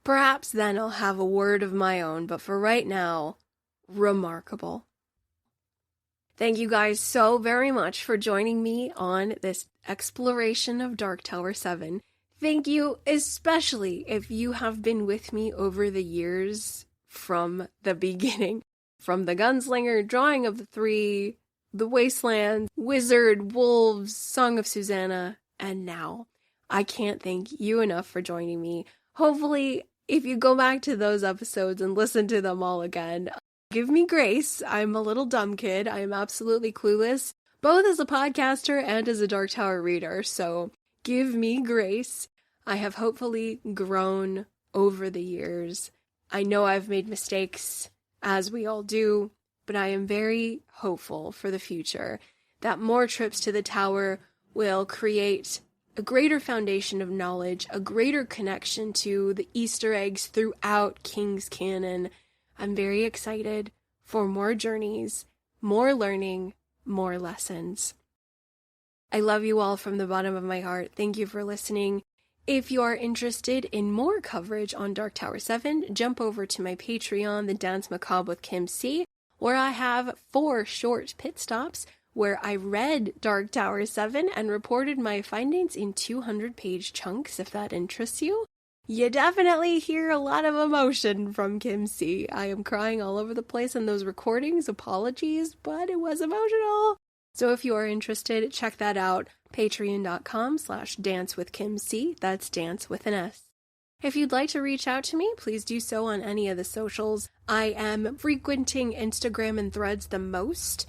Perhaps then I'll have a word of my own, but for right now, remarkable. Thank you guys so very much for joining me on this exploration of Dark Tower VII. Thank you especially if you have been with me over the years from the beginning. From the Gunslinger, Drawing of the Three, The Wasteland, Wizard, Wolves, Song of Susanna, and now. I can't thank you enough for joining me. Hopefully, if you go back to those episodes and listen to them all again, give me grace. I'm a little dumb kid. I am absolutely clueless, both as a podcaster and as a Dark Tower reader, so give me grace. I have hopefully grown over the years. I know I've made mistakes, as we all do, but I am very hopeful for the future that more trips to the tower will create a greater foundation of knowledge, a greater connection to the Easter eggs throughout King's Canon. I'm very excited for more journeys, more learning, more lessons. I love you all from the bottom of my heart. Thank you for listening. If you are interested in more coverage on Dark Tower VII, jump over to my Patreon, The Dance Macabre with Kim C., where I have 4 short pit stops where I read Dark Tower VII and reported my findings in 200-page chunks, if that interests you. You definitely hear a lot of emotion from Kim C. I am crying all over the place in those recordings. Apologies, but it was emotional. So if you are interested, check that out. Patreon.com/dancewithkimc. That's dance with an S. If you'd like to reach out to me, please do so on any of the socials. I am frequenting Instagram and Threads the most.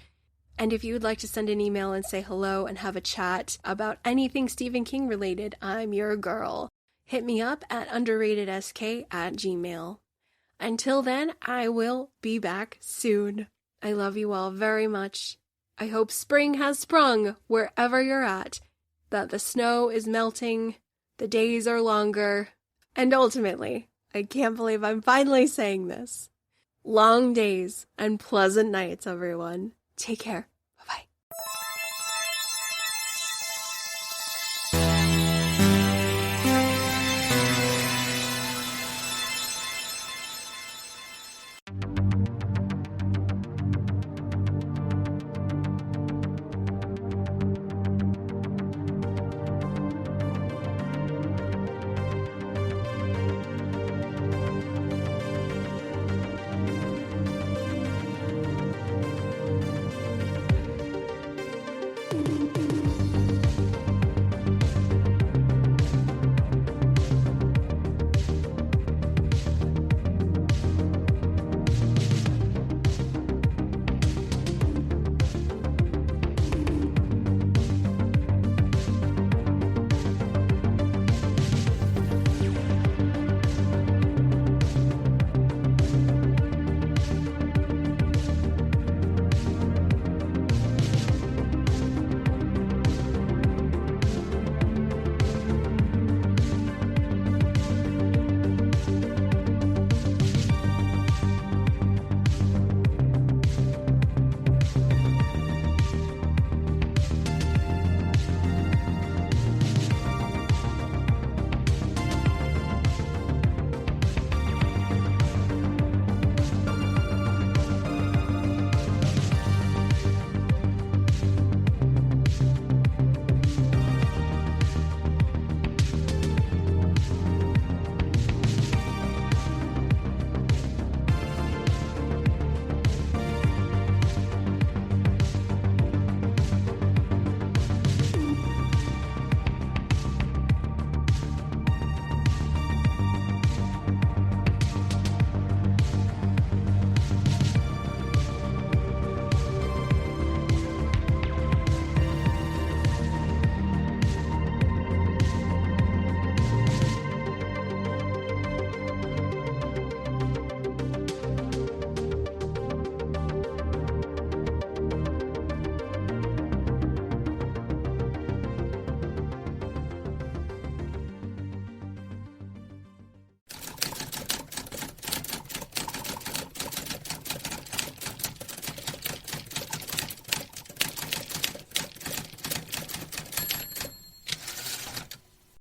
And if you would like to send an email and say hello and have a chat about anything Stephen King related, I'm your girl. Hit me up at underratedsk@gmail.com. Until then, I will be back soon. I love you all very much. I hope spring has sprung wherever you're at, that the snow is melting, the days are longer, and ultimately, I can't believe I'm finally saying this, long days and pleasant nights, everyone. Take care.